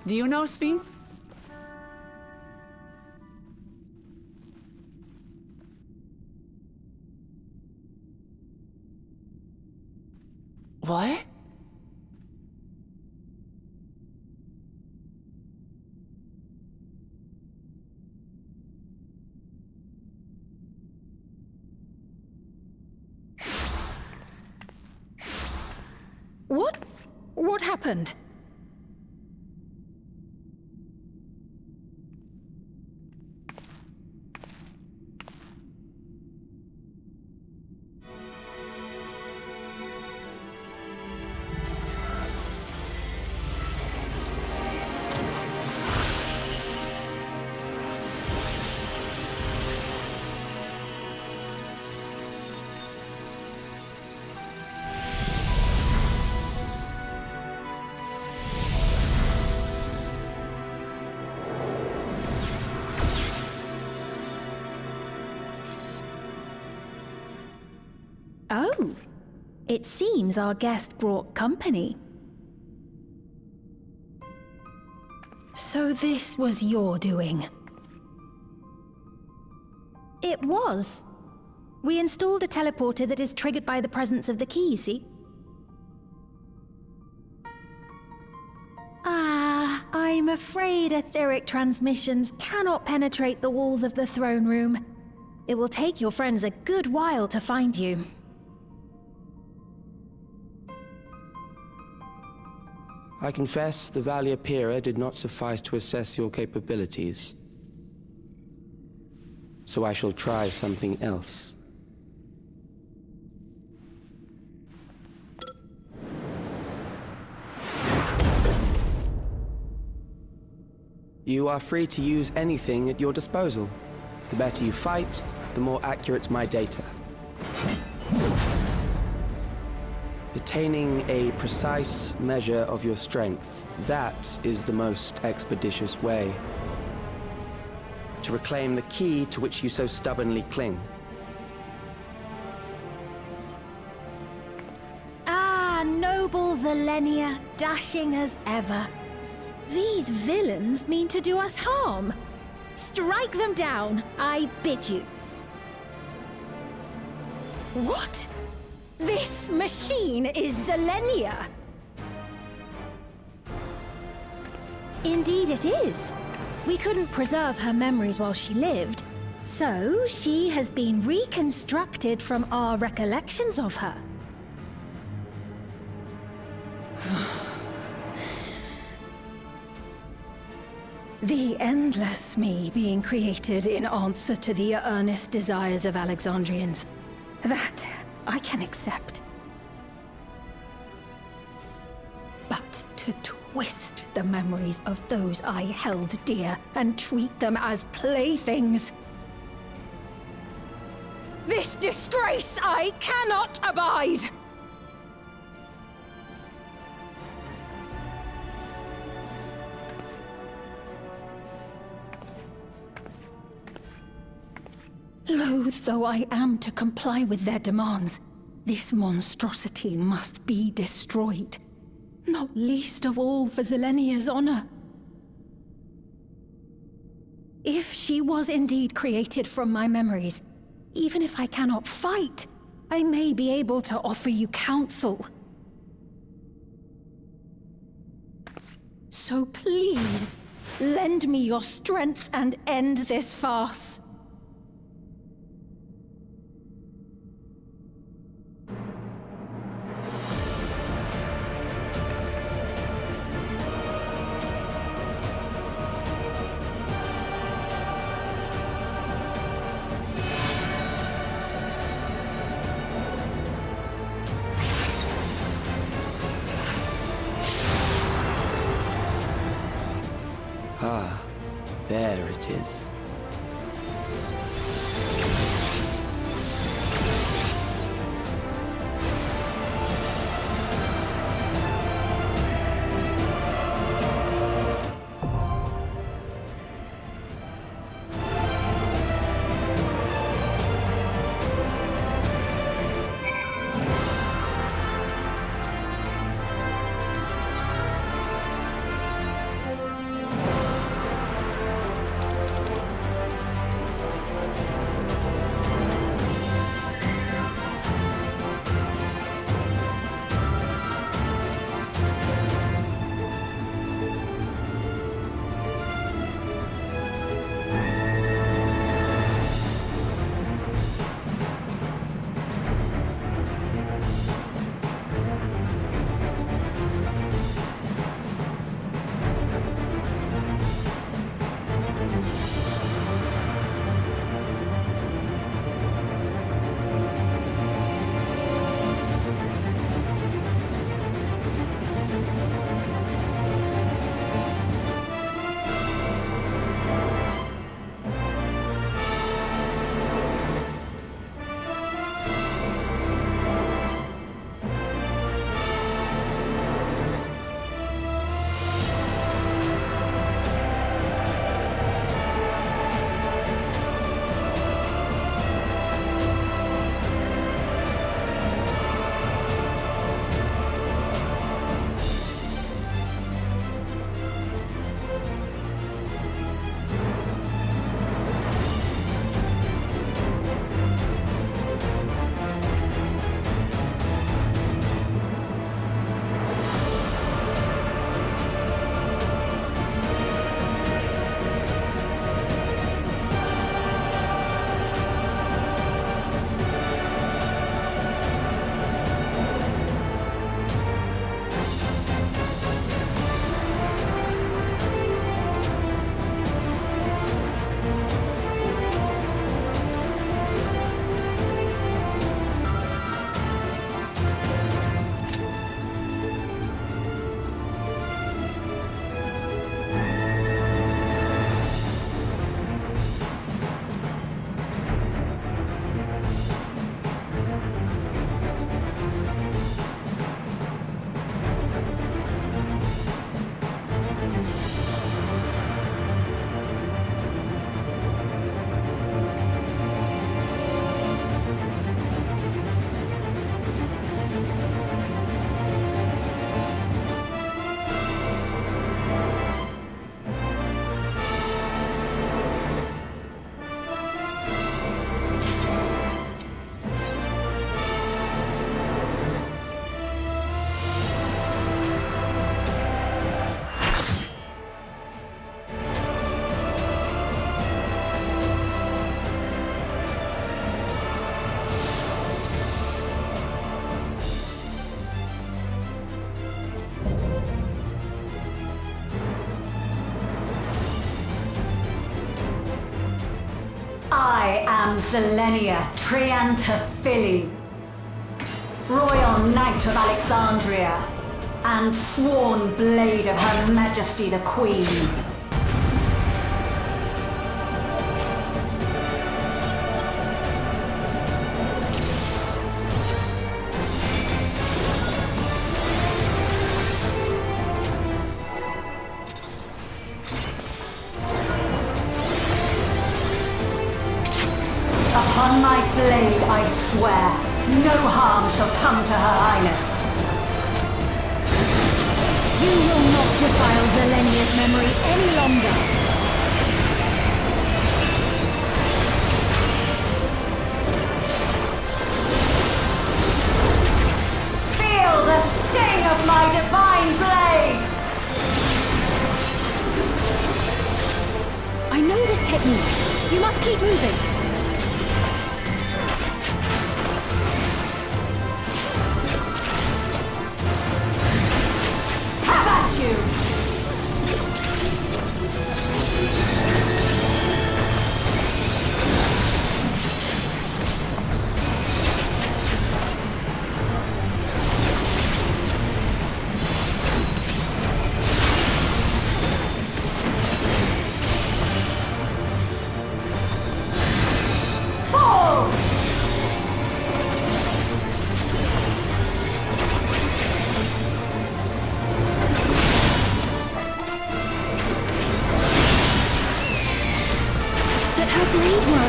[SPEAKER 1] Do you know, Sveen? What?
[SPEAKER 3] What happened?
[SPEAKER 4] Oh, it seems our guest brought company. So this was your doing? It was. We installed a teleporter that is triggered by the presence of the key, you see? Ah, I'm afraid etheric transmissions cannot penetrate the walls of the throne room. It will take your friends a good while to find you.
[SPEAKER 8] I confess the Valia Pira did not suffice to assess your capabilities. So I shall try something else. You are free to use anything at your disposal. The better you fight, the more accurate my data. Obtaining a precise measure of your strength, that is the most expeditious way to reclaim the key to which you so stubbornly cling.
[SPEAKER 4] Ah, noble Zelenia, dashing as ever. These villains mean to do us harm. Strike them down, I bid you. What? This machine is Zelenia! Indeed it is. We couldn't preserve her memories while she lived, so she has been reconstructed from our recollections of her. The endless me being created in answer to the earnest desires of Alexandrians. That I can accept. But to twist the memories of those I held dear and treat them as playthings. This disgrace I cannot abide! Loath though I am to comply with their demands, this monstrosity must be destroyed. Not least of all for Zelenia's honor. If she was indeed created from my memories, even if I cannot fight, I may be able to offer you counsel. So please, lend me your strength and end this farce.
[SPEAKER 8] Ah, there it is.
[SPEAKER 12] I am Zelenia Triantaphili, Royal Knight of Alexandria, and sworn blade of Her Majesty the Queen. Upon my blade, I swear, no harm shall come to Her Highness.
[SPEAKER 6] You will not defile Zelenia's memory any longer.
[SPEAKER 12] Feel the sting of my divine blade!
[SPEAKER 6] I know this technique. You must keep moving.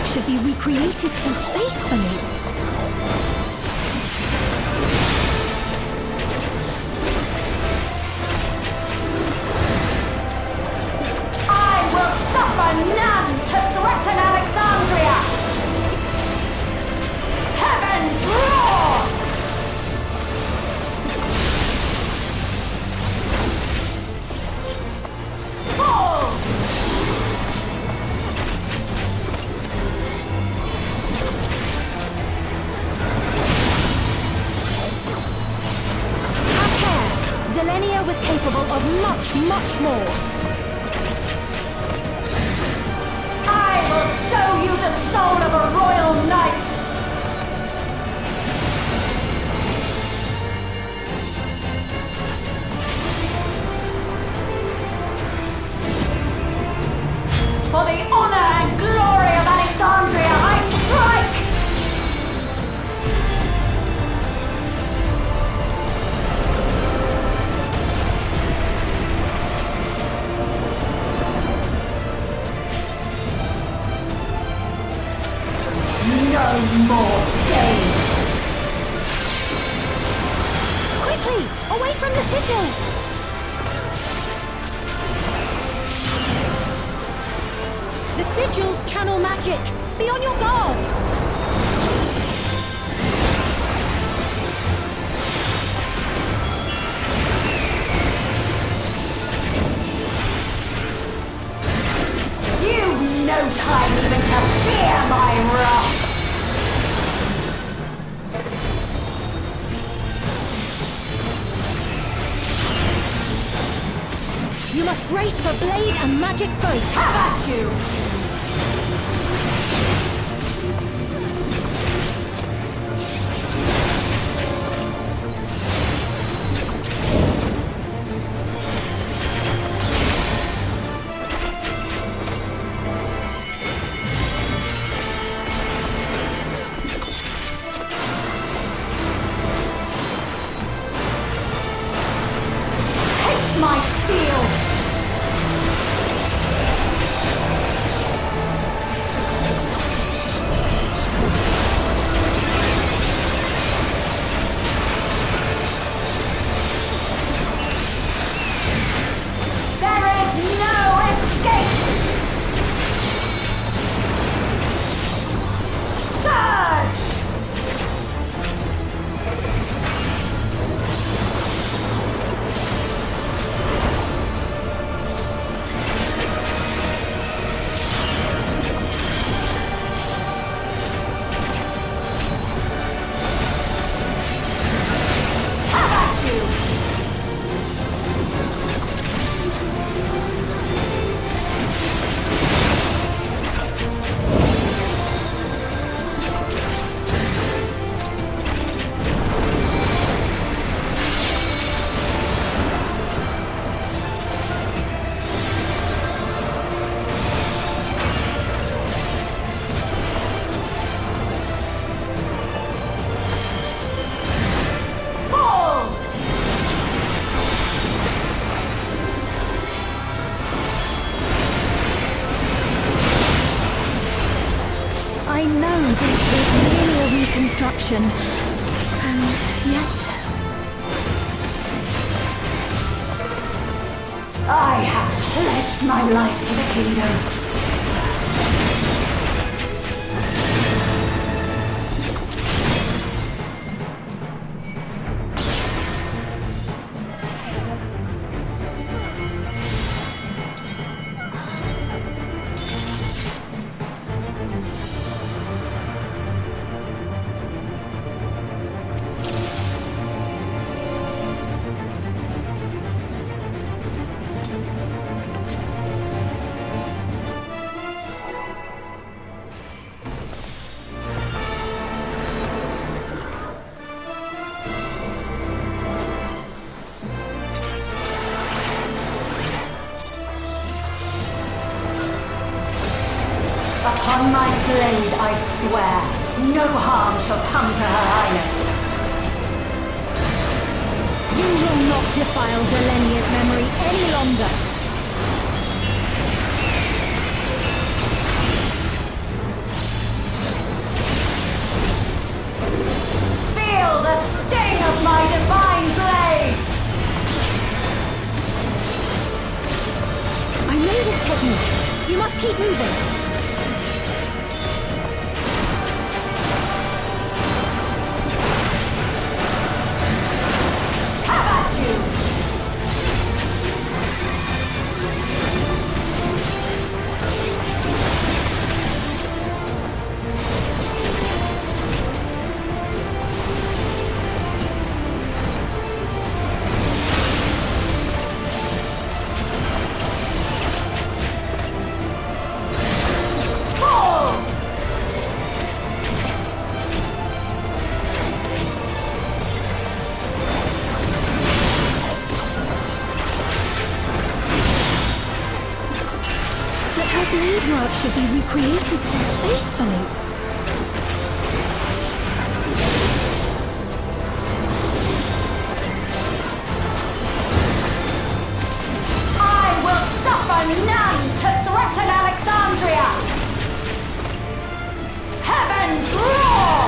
[SPEAKER 6] Should be recreated so faithfully.
[SPEAKER 12] I will suffer none to threaten Alexandria! Heavens roar! Fall!
[SPEAKER 6] Zelenia was capable of much, much more.
[SPEAKER 12] I will show you the soul of a royal knight! For the honor and glory of Alexandria, I strike! No more games!
[SPEAKER 6] Quickly! Away from the sigils! The sigils channel magic! Be on your guard!
[SPEAKER 12] You've no time even to fear my wrath!
[SPEAKER 6] You must brace for blade and magic both!
[SPEAKER 12] Have at you! Taste my steel!
[SPEAKER 4] destruction. And yet...
[SPEAKER 12] I have pledged my life to the kingdom. Upon my blade, I swear, no harm shall come to Her Highness.
[SPEAKER 3] You will not defile Zelenia's memory any longer.
[SPEAKER 12] Feel the sting of my divine blade!
[SPEAKER 3] I know this technique. You must keep moving.
[SPEAKER 4] Work should be recreated so faithfully.
[SPEAKER 12] I will suffer none to threaten Alexandria! Heavens roar!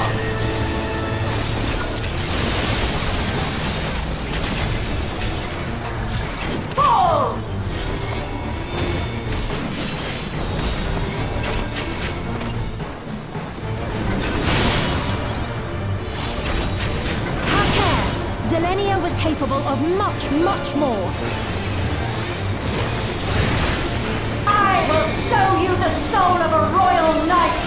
[SPEAKER 12] Fall!
[SPEAKER 3] Zelenia was capable of much, much more.
[SPEAKER 12] I will show you the soul of a royal knight!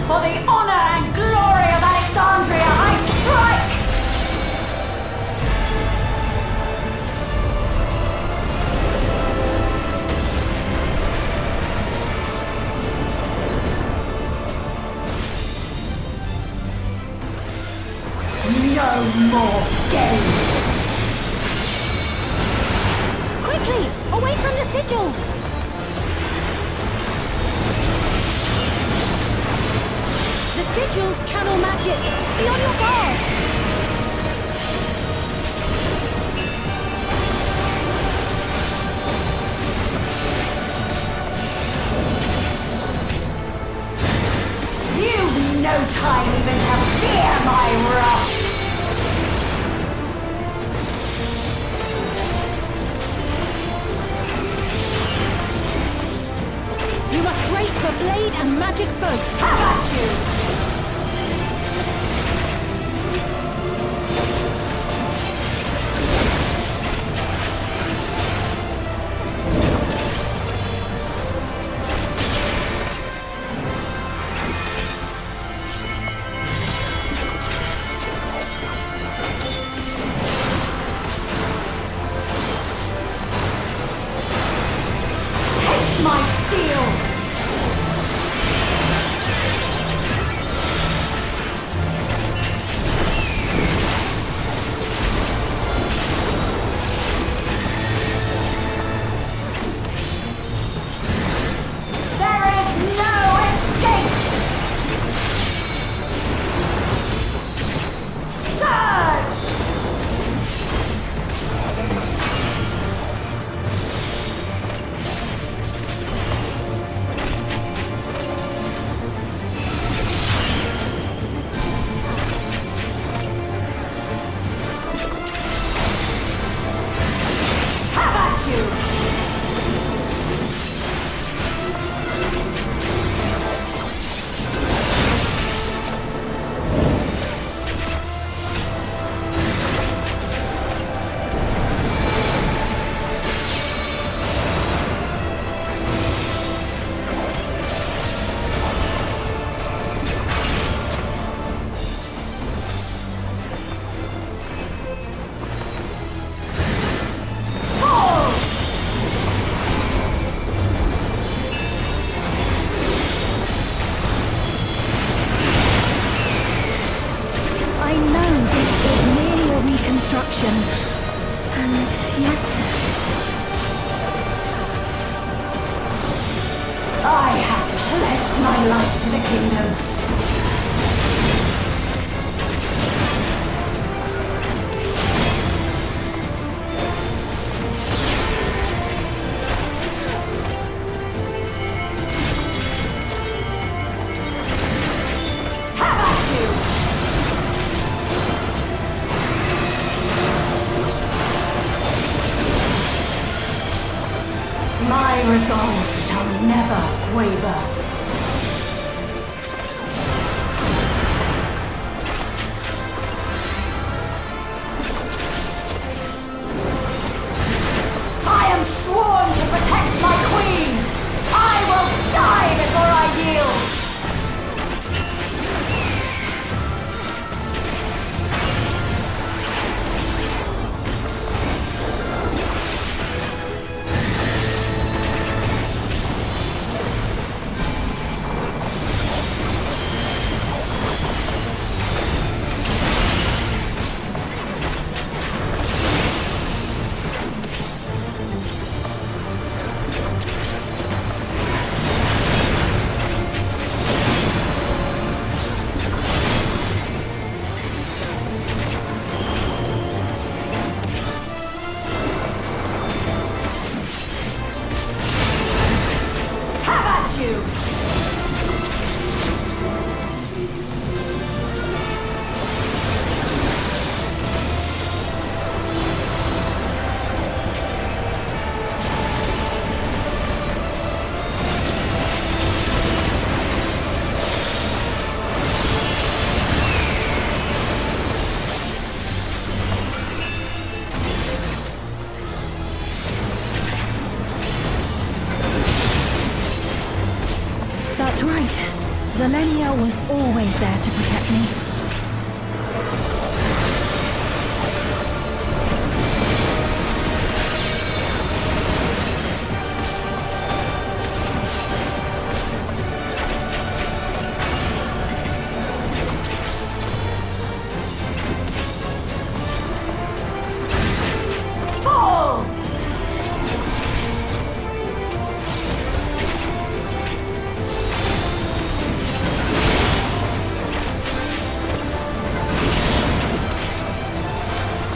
[SPEAKER 12] For the honor and glory of Alexandria, I strike! No more games!
[SPEAKER 3] Quickly! Away from the sigils! The sigils channel magic! Be on your guard!
[SPEAKER 12] You've no time even to fear my wrath!
[SPEAKER 3] You must brace for blade and magic both.
[SPEAKER 12] How about you? Take my steel! I have pledged my life to the kingdom. Have at you! My resolve shall never waver. I am sworn to protect my queen! I will die before I yield!
[SPEAKER 4] That's right. Zalenia was always there to protect me.
[SPEAKER 12] Fall!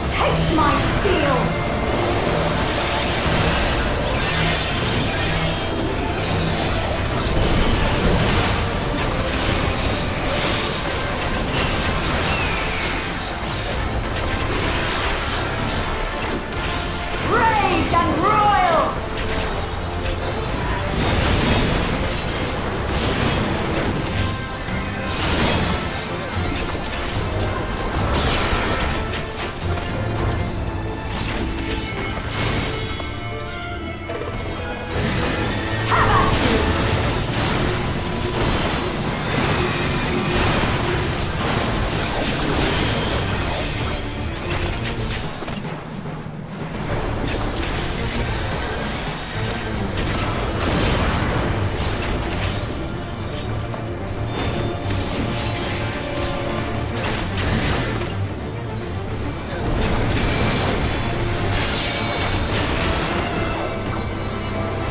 [SPEAKER 12] Taste my steel! Rage and royal! Have at you!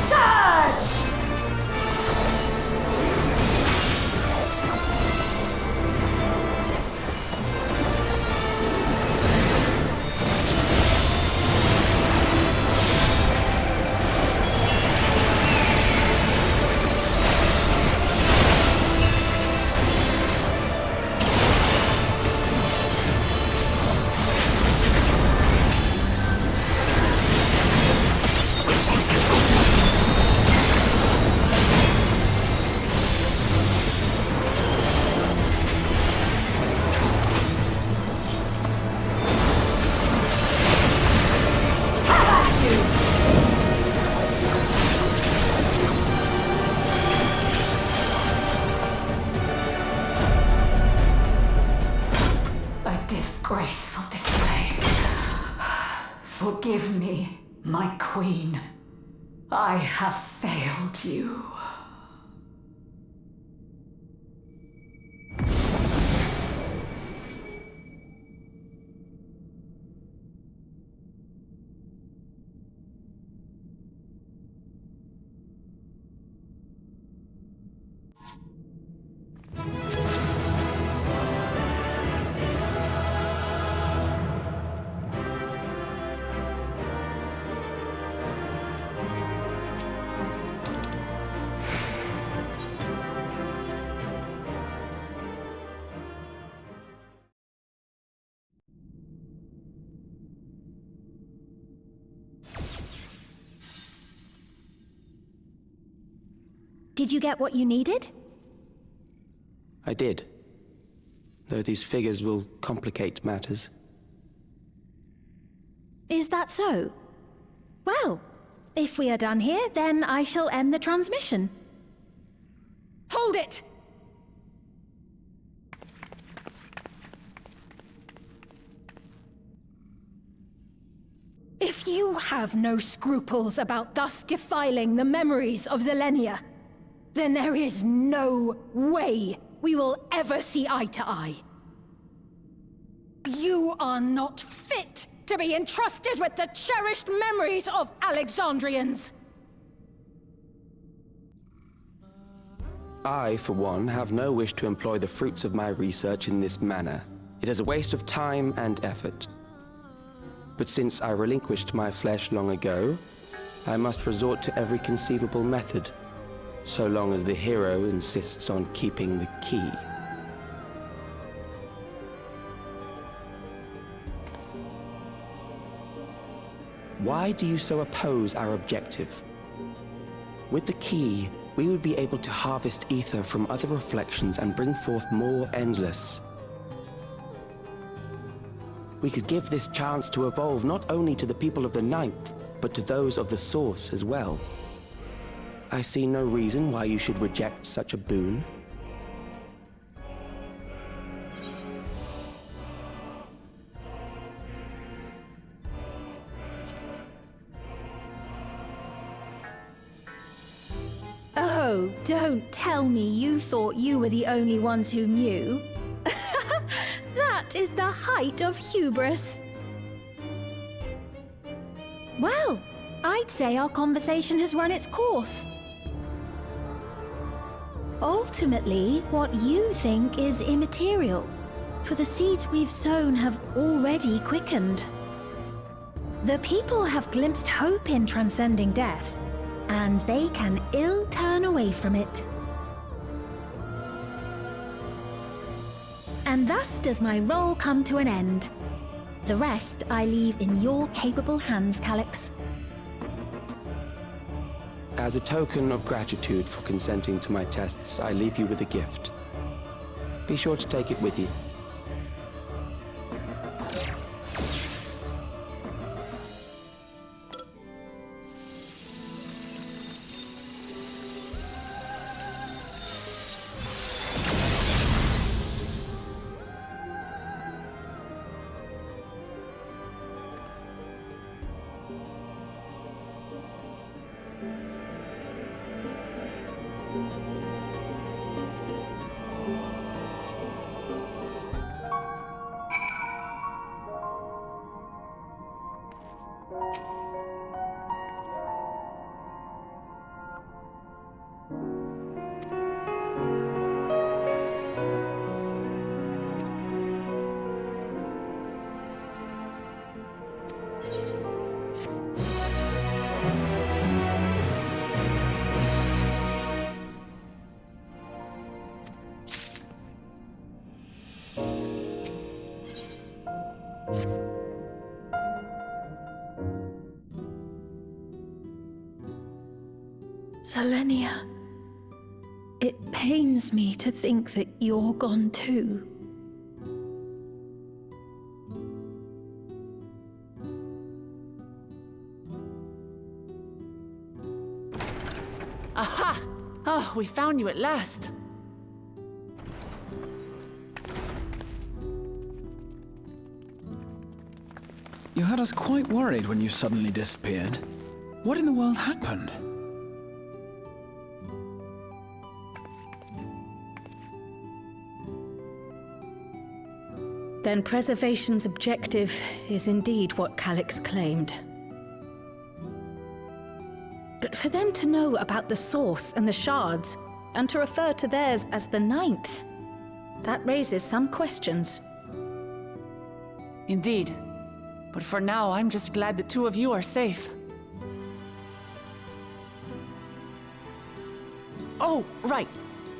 [SPEAKER 12] Surge! Have at you! A disgraceful display. Forgive me, my queen. I have failed you.
[SPEAKER 4] Did you get what you needed?
[SPEAKER 8] I did. Though these figures will complicate matters.
[SPEAKER 4] Is that so? Well, if we are done here, then I shall end the transmission.
[SPEAKER 3] Hold it!
[SPEAKER 4] If you have no scruples about thus defiling the memories of Zelenia, then there is no way we will ever see eye to eye. You are not fit to be entrusted with the cherished memories of Alexandrians.
[SPEAKER 8] I, for one, have no wish to employ the fruits of my research in this manner. It is a waste of time and effort. But since I relinquished my flesh long ago, I must resort to every conceivable method, so long as the hero insists on keeping the key. Why do you so oppose our objective? With the key, we would be able to harvest ether from other reflections and bring forth more endless. We could give this chance to evolve not only to the people of the Ninth, but to those of the Source as well. I see no reason why you should reject such a boon.
[SPEAKER 4] Oh, don't tell me you thought you were the only ones who knew. That is the height of hubris. Well, I'd say our conversation has run its course. Ultimately, what you think is immaterial, for the seeds we've sown have already quickened. The people have glimpsed hope in transcending death, and they can ill turn away from it. And thus does my role come to an end. The rest I leave in your capable hands, Calyx.
[SPEAKER 8] As a token of gratitude for consenting to my tests, I leave you with a gift. Be sure to take it with you.
[SPEAKER 4] Zelenia, it pains me to think that you're gone too.
[SPEAKER 1] Aha! Oh, we found you at last.
[SPEAKER 9] You had us quite worried when you suddenly disappeared. What in the world happened?
[SPEAKER 3] Then preservation's objective is indeed what Calyx claimed. But for them to know about the Source and the Shards, and to refer to theirs as the Ninth, that raises some questions.
[SPEAKER 1] Indeed. But for now, I'm just glad the two of you are safe. Oh, right.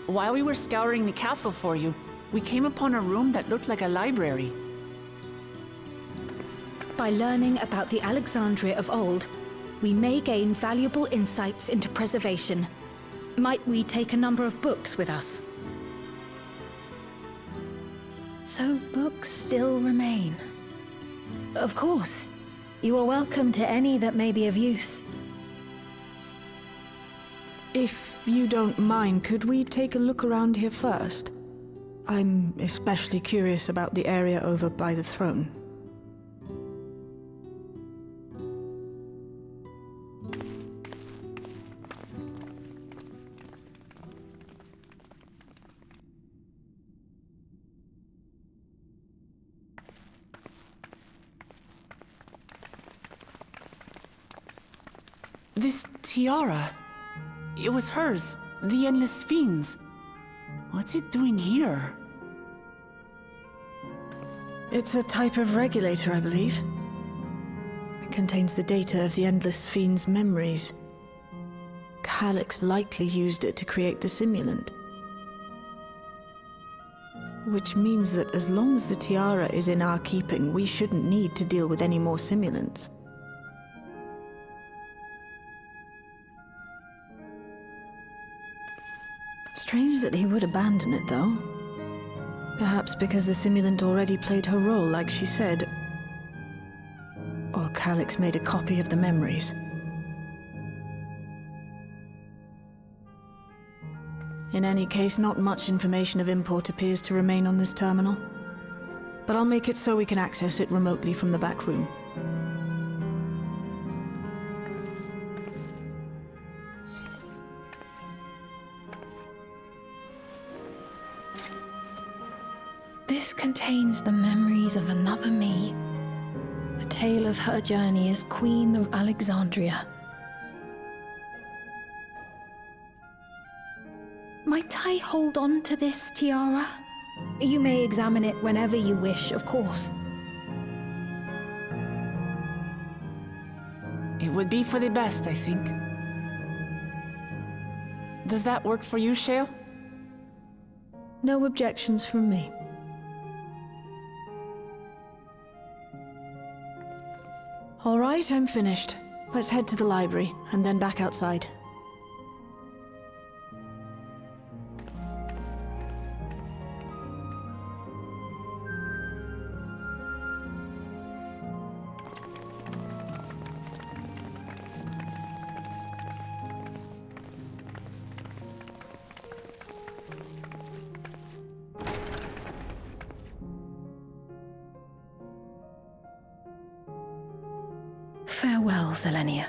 [SPEAKER 1] While we were scouring the castle for you, we came upon a room that looked like a library.
[SPEAKER 3] By learning about the Alexandria of old, we may gain valuable insights into preservation. Might we take a number of books with us?
[SPEAKER 4] So books still remain. Of course. You are welcome to any that may be of use.
[SPEAKER 5] If you don't mind, could we take a look around here first? I'm especially curious about the area over by the throne.
[SPEAKER 1] This tiara... It was hers, the Endless Fiend's. What's it doing here?
[SPEAKER 5] It's a type of regulator, I believe. It contains the data of the Endless Fiend's memories. Calyx likely used it to create the simulant. Which means that as long as the tiara is in our keeping, we shouldn't need to deal with any more simulants. Strange that he would abandon it, though. Perhaps because the simulant already played her role, like she said. Or Calyx made a copy of the memories. In any case, not much information of import appears to remain on this terminal. But I'll make it so we can access it remotely from the back room.
[SPEAKER 4] This contains the memories of another me. The tale of her journey as Queen of Alexandria. Might I hold on to this tiara? You may examine it whenever you wish, of course.
[SPEAKER 1] It would be for the best, I think. Does that work for you, Shale?
[SPEAKER 5] No objections from me. All right, I'm finished. Let's head to the library, and then back outside.
[SPEAKER 4] Farewell, Selenia.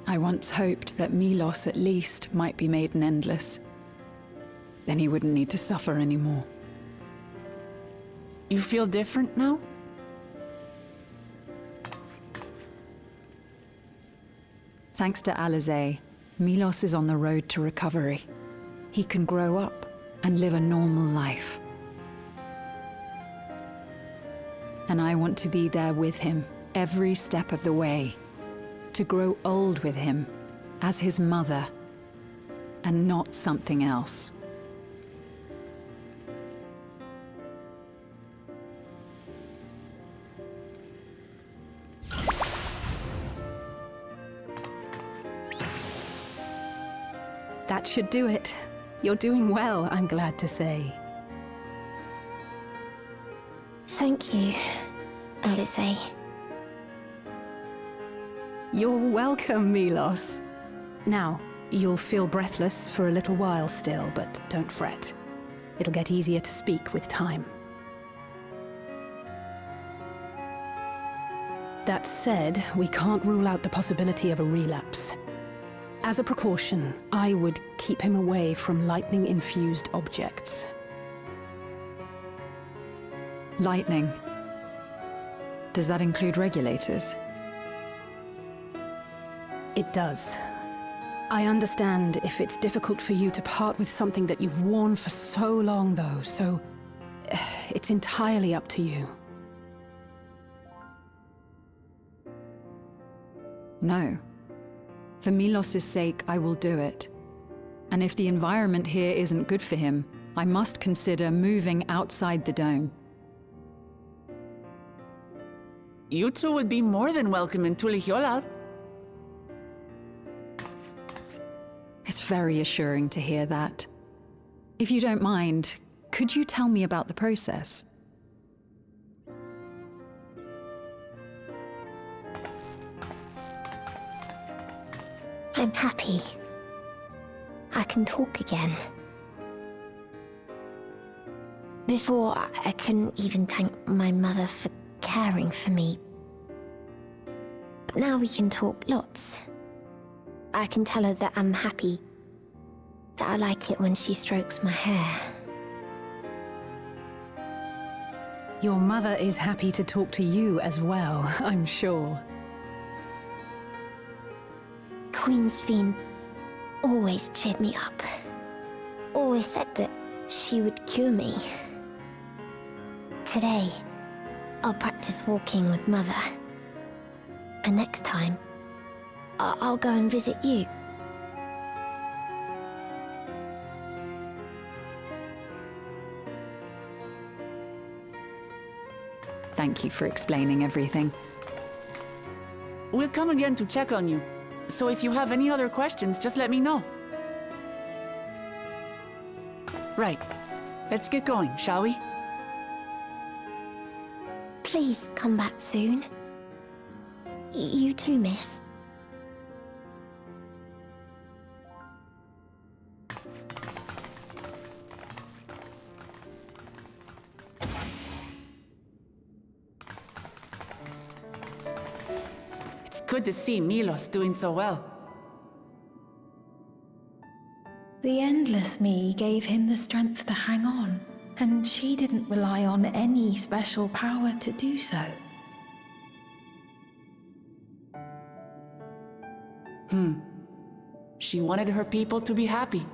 [SPEAKER 13] I once hoped that Milos at least might be made an endless. Then he wouldn't need to suffer anymore.
[SPEAKER 1] You feel different now?
[SPEAKER 13] Thanks to Alizé, Milos is on the road to recovery. He can grow up and live a normal life. And I want to be there with him every step of the way. To grow old with him as his mother and not something else.
[SPEAKER 3] That should do it. You're doing well, I'm glad to say.
[SPEAKER 11] Thank you, Alizé.
[SPEAKER 3] You're welcome, Milos. Now, you'll feel breathless for a little while still, but don't fret. It'll get easier to speak with time. That said, we can't rule out the possibility of a relapse. As a precaution, I would keep him away from lightning-infused objects.
[SPEAKER 13] Lightning. Does that include regulators?
[SPEAKER 3] It does. I understand if it's difficult for you to part with something that you've worn for so long, though, so it's entirely up to you.
[SPEAKER 13] No. For Milos's sake, I will do it. And if the environment here isn't good for him, I must consider moving outside the dome.
[SPEAKER 1] You two would be more than welcome in Tulihiolar.
[SPEAKER 13] It's very assuring to hear that. If you don't mind, could you tell me about the process?
[SPEAKER 11] I'm happy. I can talk again. Before, I couldn't even thank my mother for caring for me. But now we can talk lots. I can tell her that I'm happy, that I like it when she strokes my hair.
[SPEAKER 3] Your mother is happy to talk to you as well, I'm sure.
[SPEAKER 11] Queen Sphene always cheered me up. Always said that she would cure me. Today, I'll practice walking with Mother. And next time, I'll go and visit you.
[SPEAKER 13] Thank you for explaining everything.
[SPEAKER 1] We'll come again to check on you. So if you have any other questions, just let me know. Right. Let's get going, shall we?
[SPEAKER 11] Please come back soon. You too, miss.
[SPEAKER 1] It's good to see Milos doing so well.
[SPEAKER 4] The Endless Me gave him the strength to hang on, and she didn't rely on any special power to do so.
[SPEAKER 1] She wanted her people to be happy.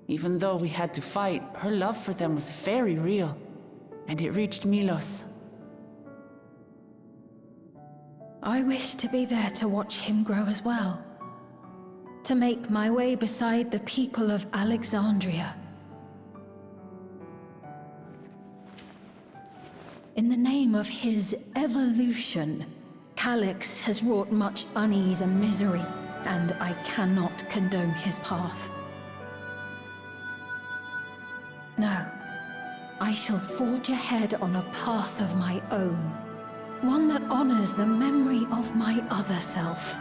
[SPEAKER 1] Even though we had to fight, her love for them was very real. And it reached Milos.
[SPEAKER 4] I wish to be there to watch him grow as well. To make my way beside the people of Alexandria. In the name of his evolution, Calyx has wrought much unease and misery, and I cannot condone his path. No, I shall forge ahead on a path of my own, one that honors the memory of my other self.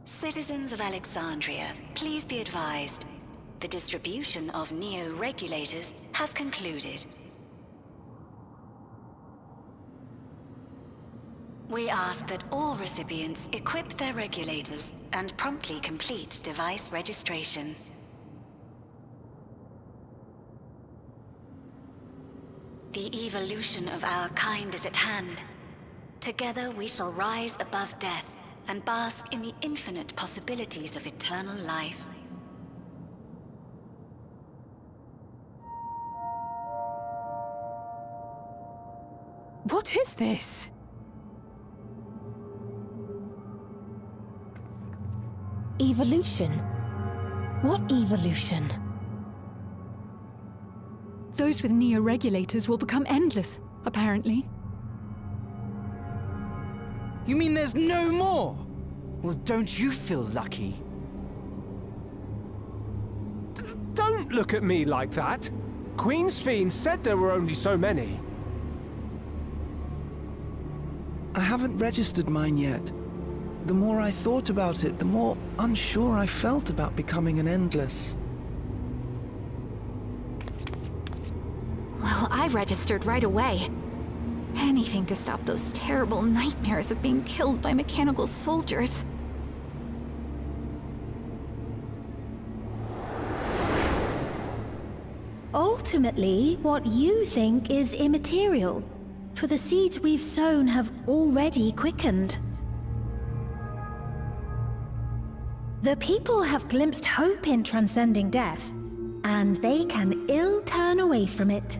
[SPEAKER 14] Citizens of Alexandria, please be advised. The distribution of neo-regulators has concluded. We ask that all recipients equip their regulators and promptly complete device registration. The evolution of our kind is at hand. Together we shall rise above death and bask in the infinite possibilities of eternal life.
[SPEAKER 1] What is this?
[SPEAKER 15] Evolution? What evolution?
[SPEAKER 13] Those with neo-regulators will become endless, apparently.
[SPEAKER 16] You mean there's no more? Well, don't you feel lucky?
[SPEAKER 17] Don't look at me like that. Queen's Fiend said there were only so many.
[SPEAKER 18] I haven't registered mine yet. The more I thought about it, the more unsure I felt about becoming an Endless.
[SPEAKER 19] Well, I registered right away. Anything to stop those terrible nightmares of being killed by mechanical soldiers.
[SPEAKER 15] Ultimately, what you think is immaterial, for the seeds we've sown have already quickened. The people have glimpsed hope in transcending death, and they can ill turn away from it.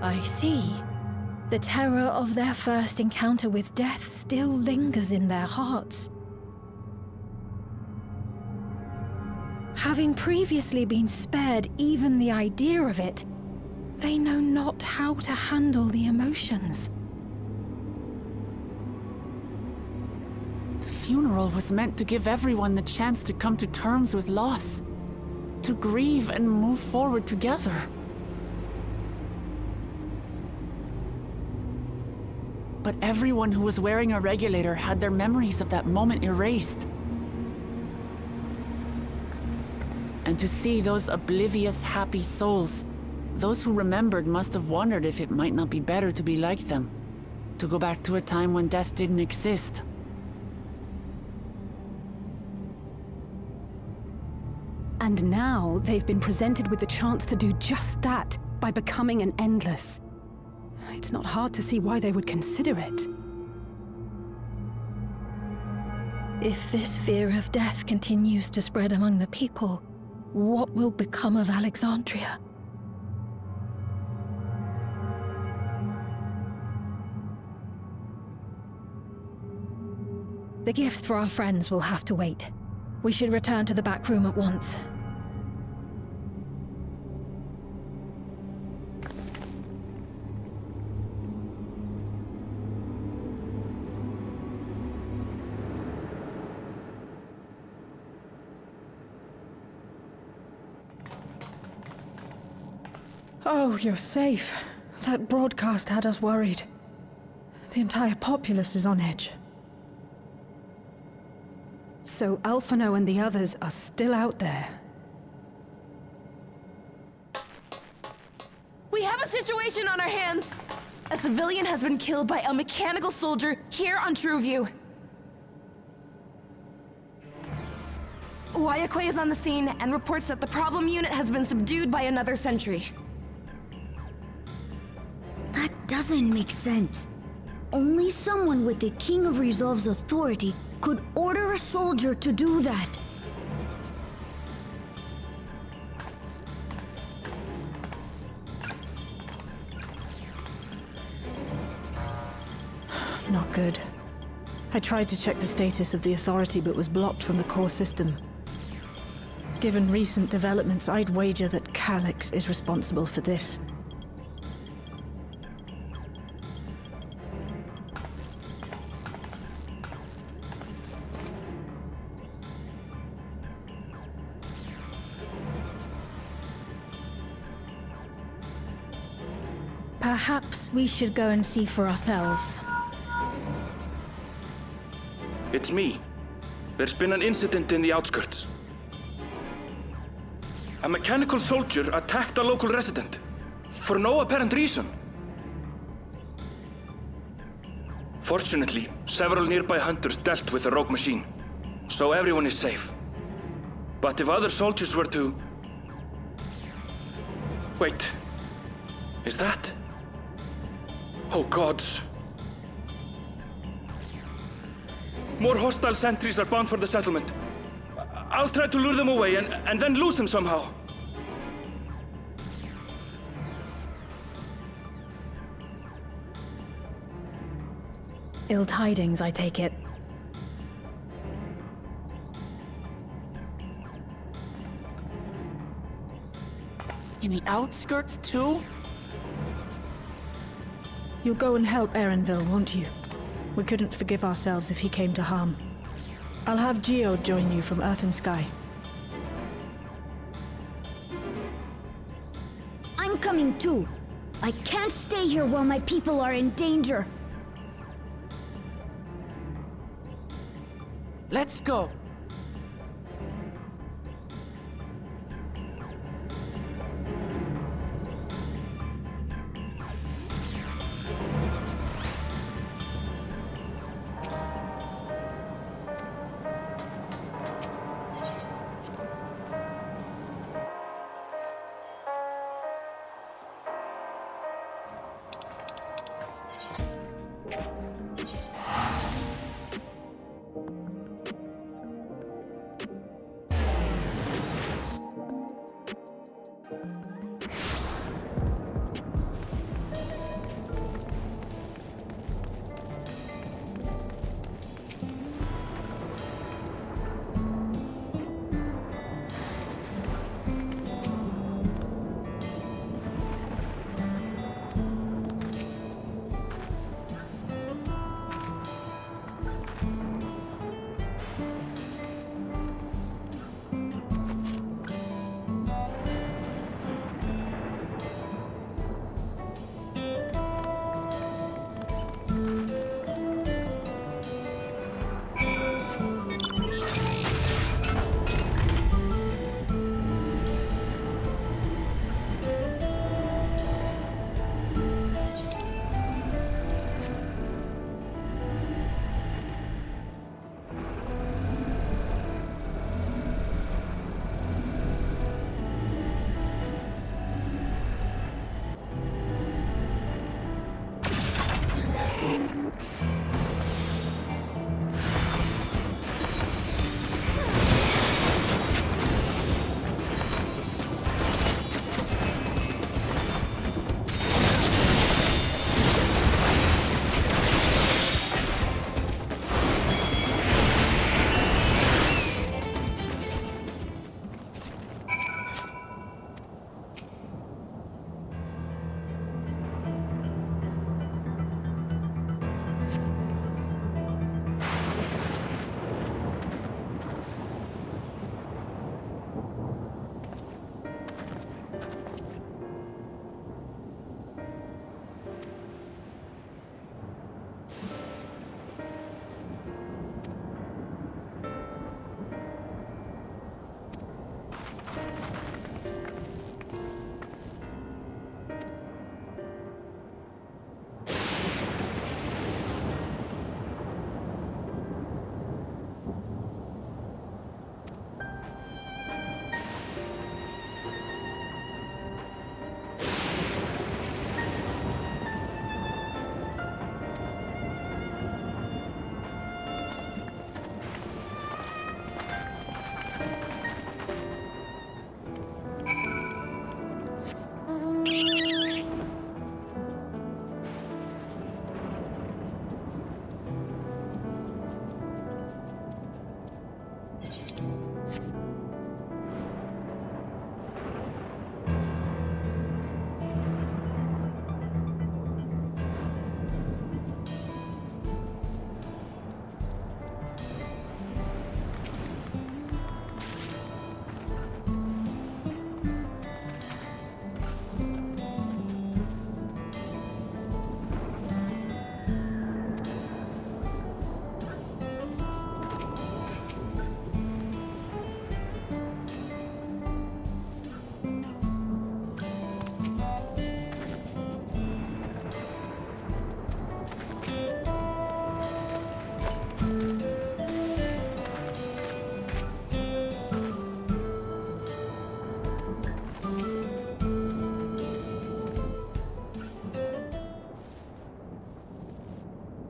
[SPEAKER 15] I see. The terror of their first encounter with death still lingers in their hearts. Having previously been spared even the idea of it, they know not how to handle the emotions.
[SPEAKER 1] The funeral was meant to give everyone the chance to come to terms with loss, to grieve and move forward together. But everyone who was wearing a regulator had their memories of that moment erased. And to see those oblivious, happy souls, those who remembered must have wondered if it might not be better to be like them, to go back to a time when death didn't exist.
[SPEAKER 2] And now they've been presented with the chance to do just that by becoming an Endless. It's not hard to see why they would consider it.
[SPEAKER 15] If this fear of death continues to spread among the people, what will become of Alexandria?
[SPEAKER 2] The gifts for our friends will have to wait. We should return to the back room at once.
[SPEAKER 5] Oh, you're safe. That broadcast had us worried. The entire populace is on edge.
[SPEAKER 2] So Alphino and the others are still out there.
[SPEAKER 20] We have a situation on our hands! A civilian has been killed by a mechanical soldier here on Trueview. Wayakwe is on the scene and reports that the problem unit has been subdued by another sentry.
[SPEAKER 6] That doesn't make sense. Only someone with the King of Resolve's authority could order a soldier to do that.
[SPEAKER 5] Not good. I tried to check the status of the Authority, but was blocked from the core system. Given recent developments, I'd wager that Calyx is responsible for this.
[SPEAKER 15] Perhaps we should go and see for ourselves.
[SPEAKER 21] It's me. There's been an incident in the outskirts. A mechanical soldier attacked a local resident, for no apparent reason. Fortunately, several nearby hunters dealt with the rogue machine, so everyone is safe. But if other soldiers were to... Wait. Is that... Oh gods. More hostile sentries are bound for the settlement. I'll try to lure them away and then lose them somehow.
[SPEAKER 15] Ill tidings, I take it.
[SPEAKER 1] In the outskirts too?
[SPEAKER 5] You'll go and help Erenville, won't you? We couldn't forgive ourselves if he came to harm. I'll have Geode join you from Earth and Sky.
[SPEAKER 6] I'm coming too. I can't stay here while my people are in danger.
[SPEAKER 1] Let's go.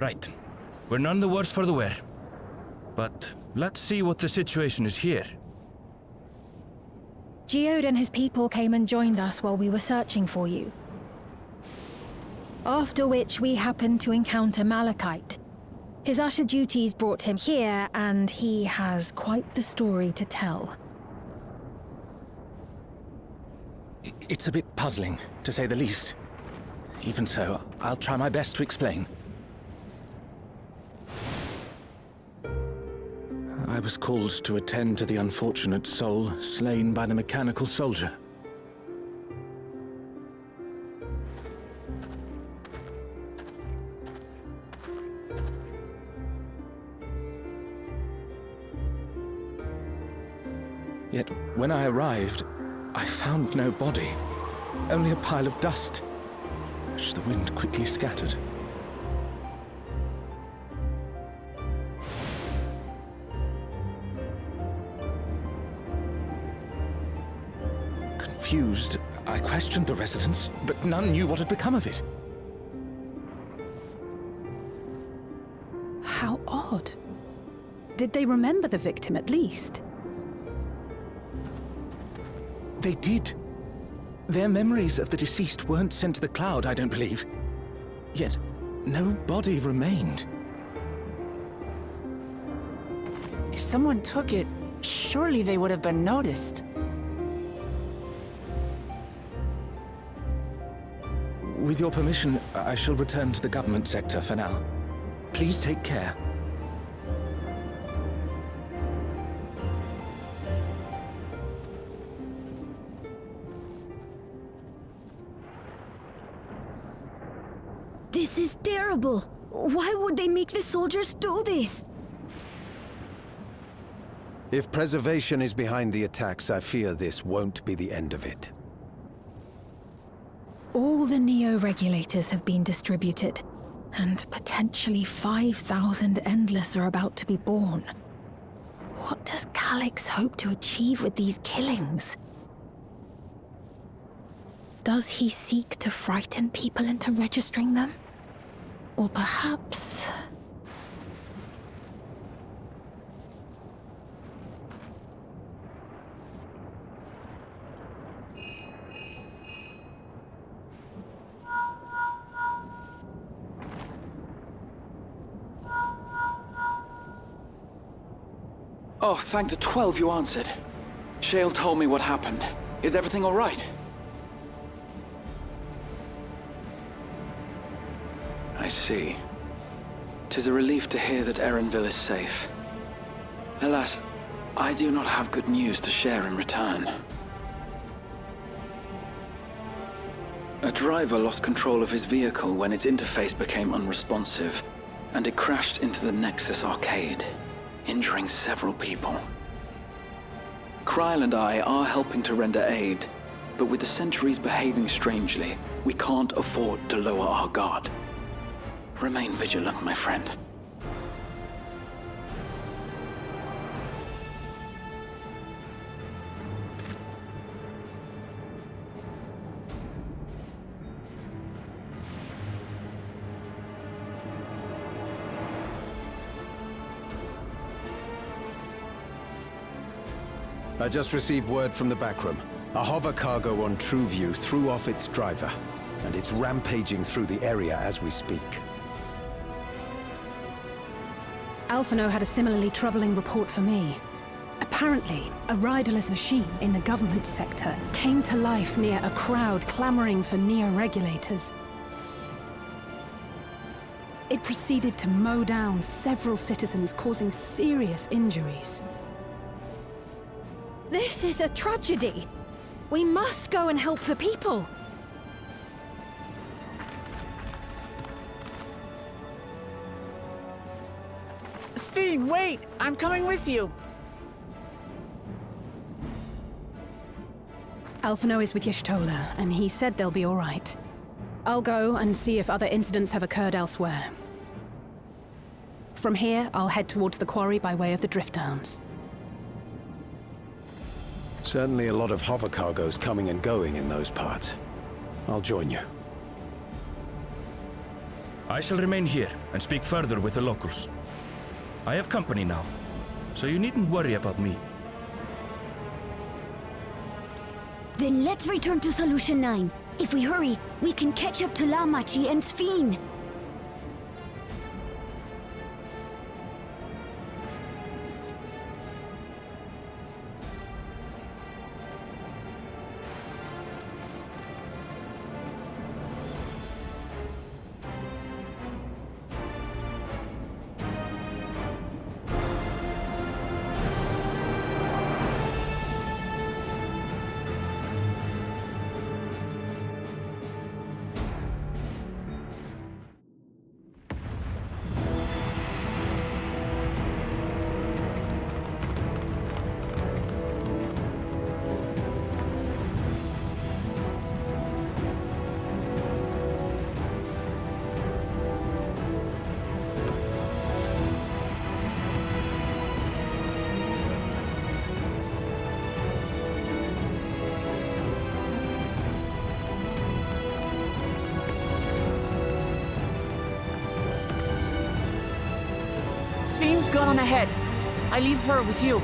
[SPEAKER 21] Right. We're none the worse for the wear. But let's see what the situation is here.
[SPEAKER 15] Geode and his people came and joined us while we were searching for you. After which we happened to encounter Malachite. His usher duties brought him here, and he has quite the story to tell.
[SPEAKER 9] It's a bit puzzling, to say the least. Even so, I'll try my best to explain. I was called to attend to the unfortunate soul slain by the mechanical soldier. Yet, when I arrived, I found no body, only a pile of dust, which the wind quickly scattered. Confused, I questioned the residents, but none knew what had become of it.
[SPEAKER 13] How odd. Did they remember the victim at least?
[SPEAKER 9] They did. Their memories of the deceased weren't sent to the cloud, I don't believe. Yet, no body remained.
[SPEAKER 1] If someone took it, surely they would have been noticed.
[SPEAKER 9] With your permission, I shall return to the government sector for now. Please take care.
[SPEAKER 6] This is terrible. Why would they make the soldiers do this?
[SPEAKER 7] If preservation is behind the attacks, I fear this won't be the end of it.
[SPEAKER 15] All the Neo-regulators have been distributed, and potentially 5,000 Endless are about to be born. What does Calyx hope to achieve with these killings? Does he seek to frighten people into registering them? Or perhaps...
[SPEAKER 22] Oh, thank the 12 you answered. Shale told me what happened. Is everything all right? I see. 'Tis a relief to hear that Erenville is safe. Alas, I do not have good news to share in return. A driver lost control of his vehicle when its interface became unresponsive, and it crashed into the Nexus arcade, injuring several people. Kryl and I are helping to render aid, but with the sentries behaving strangely, we can't afford to lower our guard. Remain vigilant, my friend.
[SPEAKER 7] I just received word from the backroom. A hover cargo on TrueView threw off its driver, and it's rampaging through the area as we speak.
[SPEAKER 13] Alphino had a similarly troubling report for me. Apparently, a riderless machine in the government sector came to life near a crowd clamoring for Neo-regulators. It proceeded to mow down several citizens, causing serious injuries.
[SPEAKER 15] This is a tragedy. We must go and help the people.
[SPEAKER 1] Sphene, wait! I'm coming with you!
[SPEAKER 13] Alphino is with Y'shtola, and he said they'll be all right. I'll go and see if other incidents have occurred elsewhere. From here, I'll head towards the quarry by way of the Drift Downs.
[SPEAKER 7] Certainly a lot of hover cargoes coming and going in those parts. I'll join you.
[SPEAKER 21] I shall remain here and speak further with the locals. I have company now, so you needn't worry about me.
[SPEAKER 6] Then let's return to Solution 9. If we hurry, we can catch up to Lamachi and Sphene.
[SPEAKER 1] Sphene's gone on ahead. I leave her with you.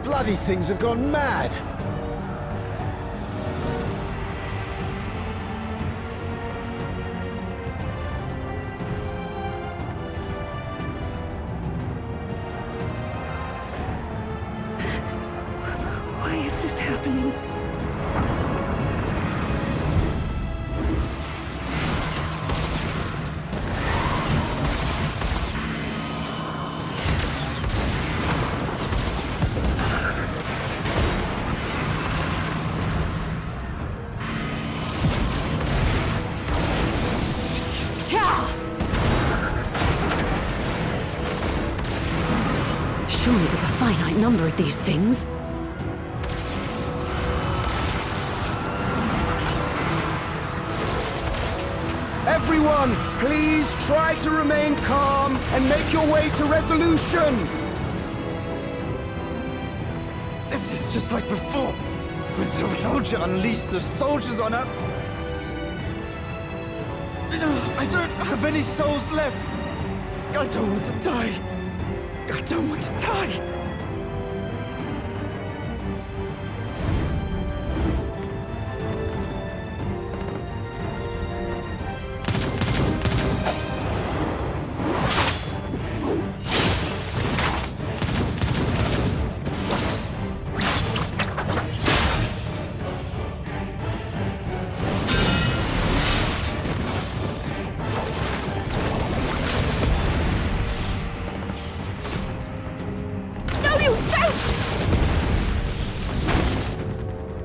[SPEAKER 18] Bloody things have gone mad!
[SPEAKER 20] Why is this happening?
[SPEAKER 2] Surely there's a finite number of these things.
[SPEAKER 18] Everyone, please try to remain calm and make your way to resolution! This is just like before, when Zerelja unleashed the soldiers on us. I don't have any souls left. I don't want to die. I don't want to die.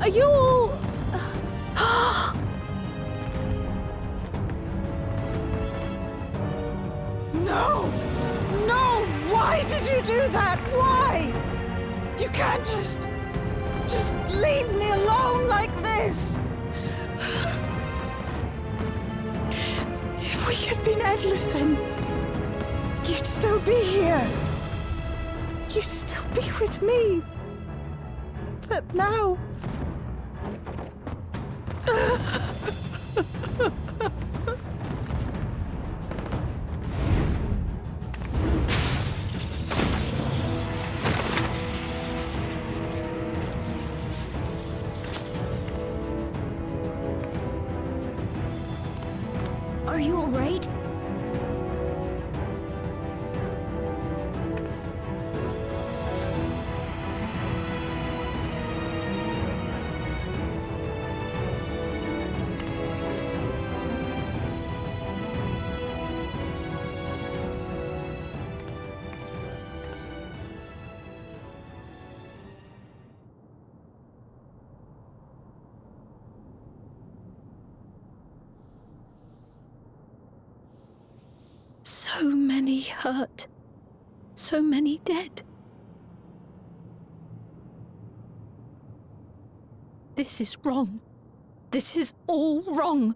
[SPEAKER 20] Are you all...
[SPEAKER 1] No! No! Why did you do that? Why? You can't just leave me alone like this! If we had been endless, then you'd still be here. You'd still be with me. But now...
[SPEAKER 6] Are you all right?
[SPEAKER 15] So many hurt. So many dead. This is wrong. This is all wrong.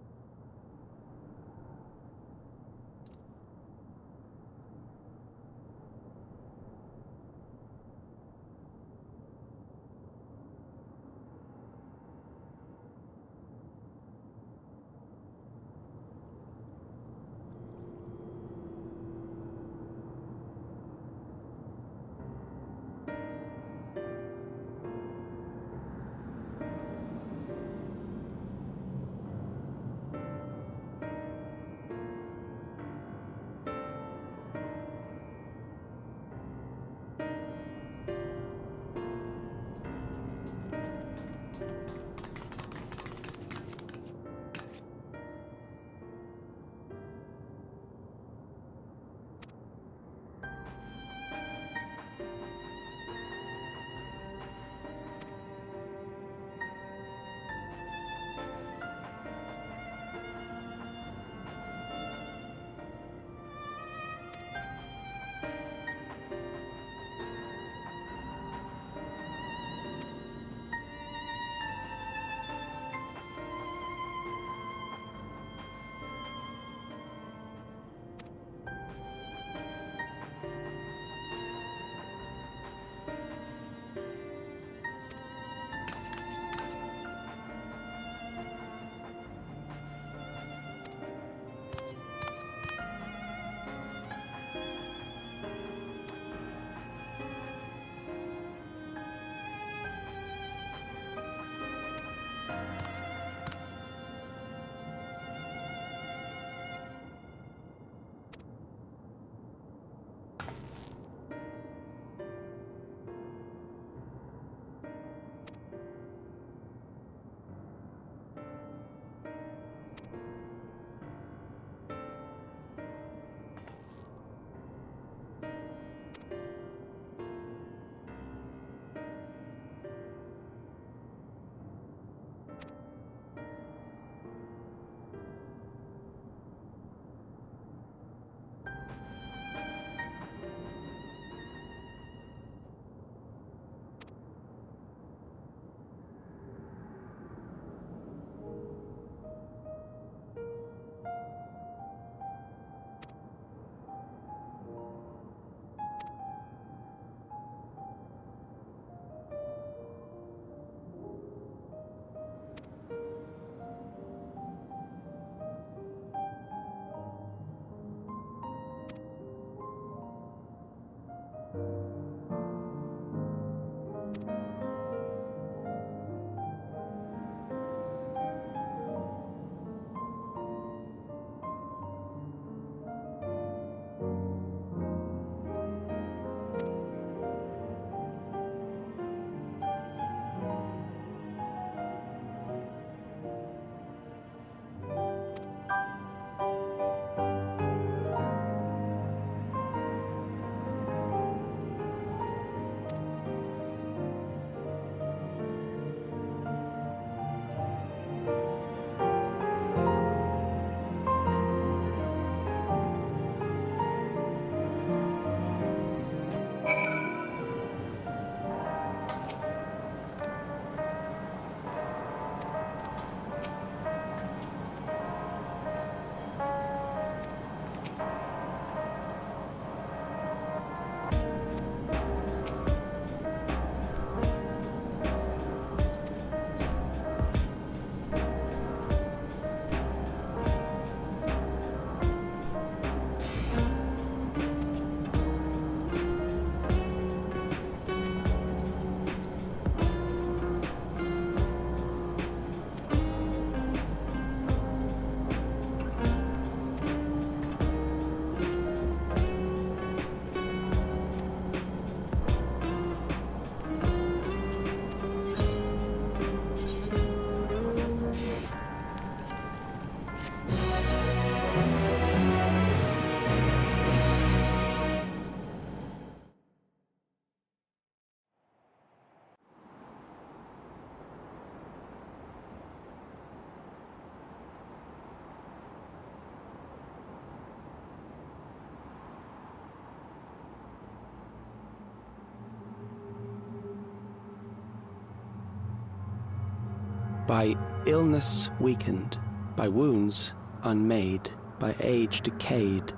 [SPEAKER 8] By illness weakened, by wounds unmade, by age decayed.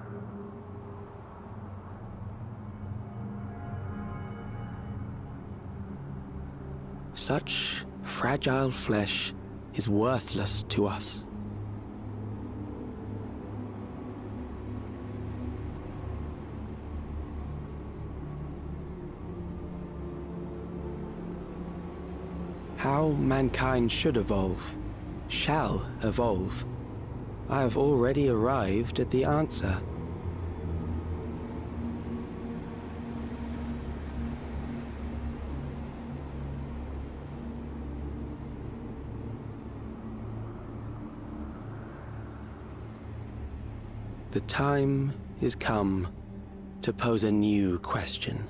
[SPEAKER 8] Such fragile flesh is worthless to us. How mankind should evolve, shall evolve, I have already arrived at the answer. The time is come to pose a new question.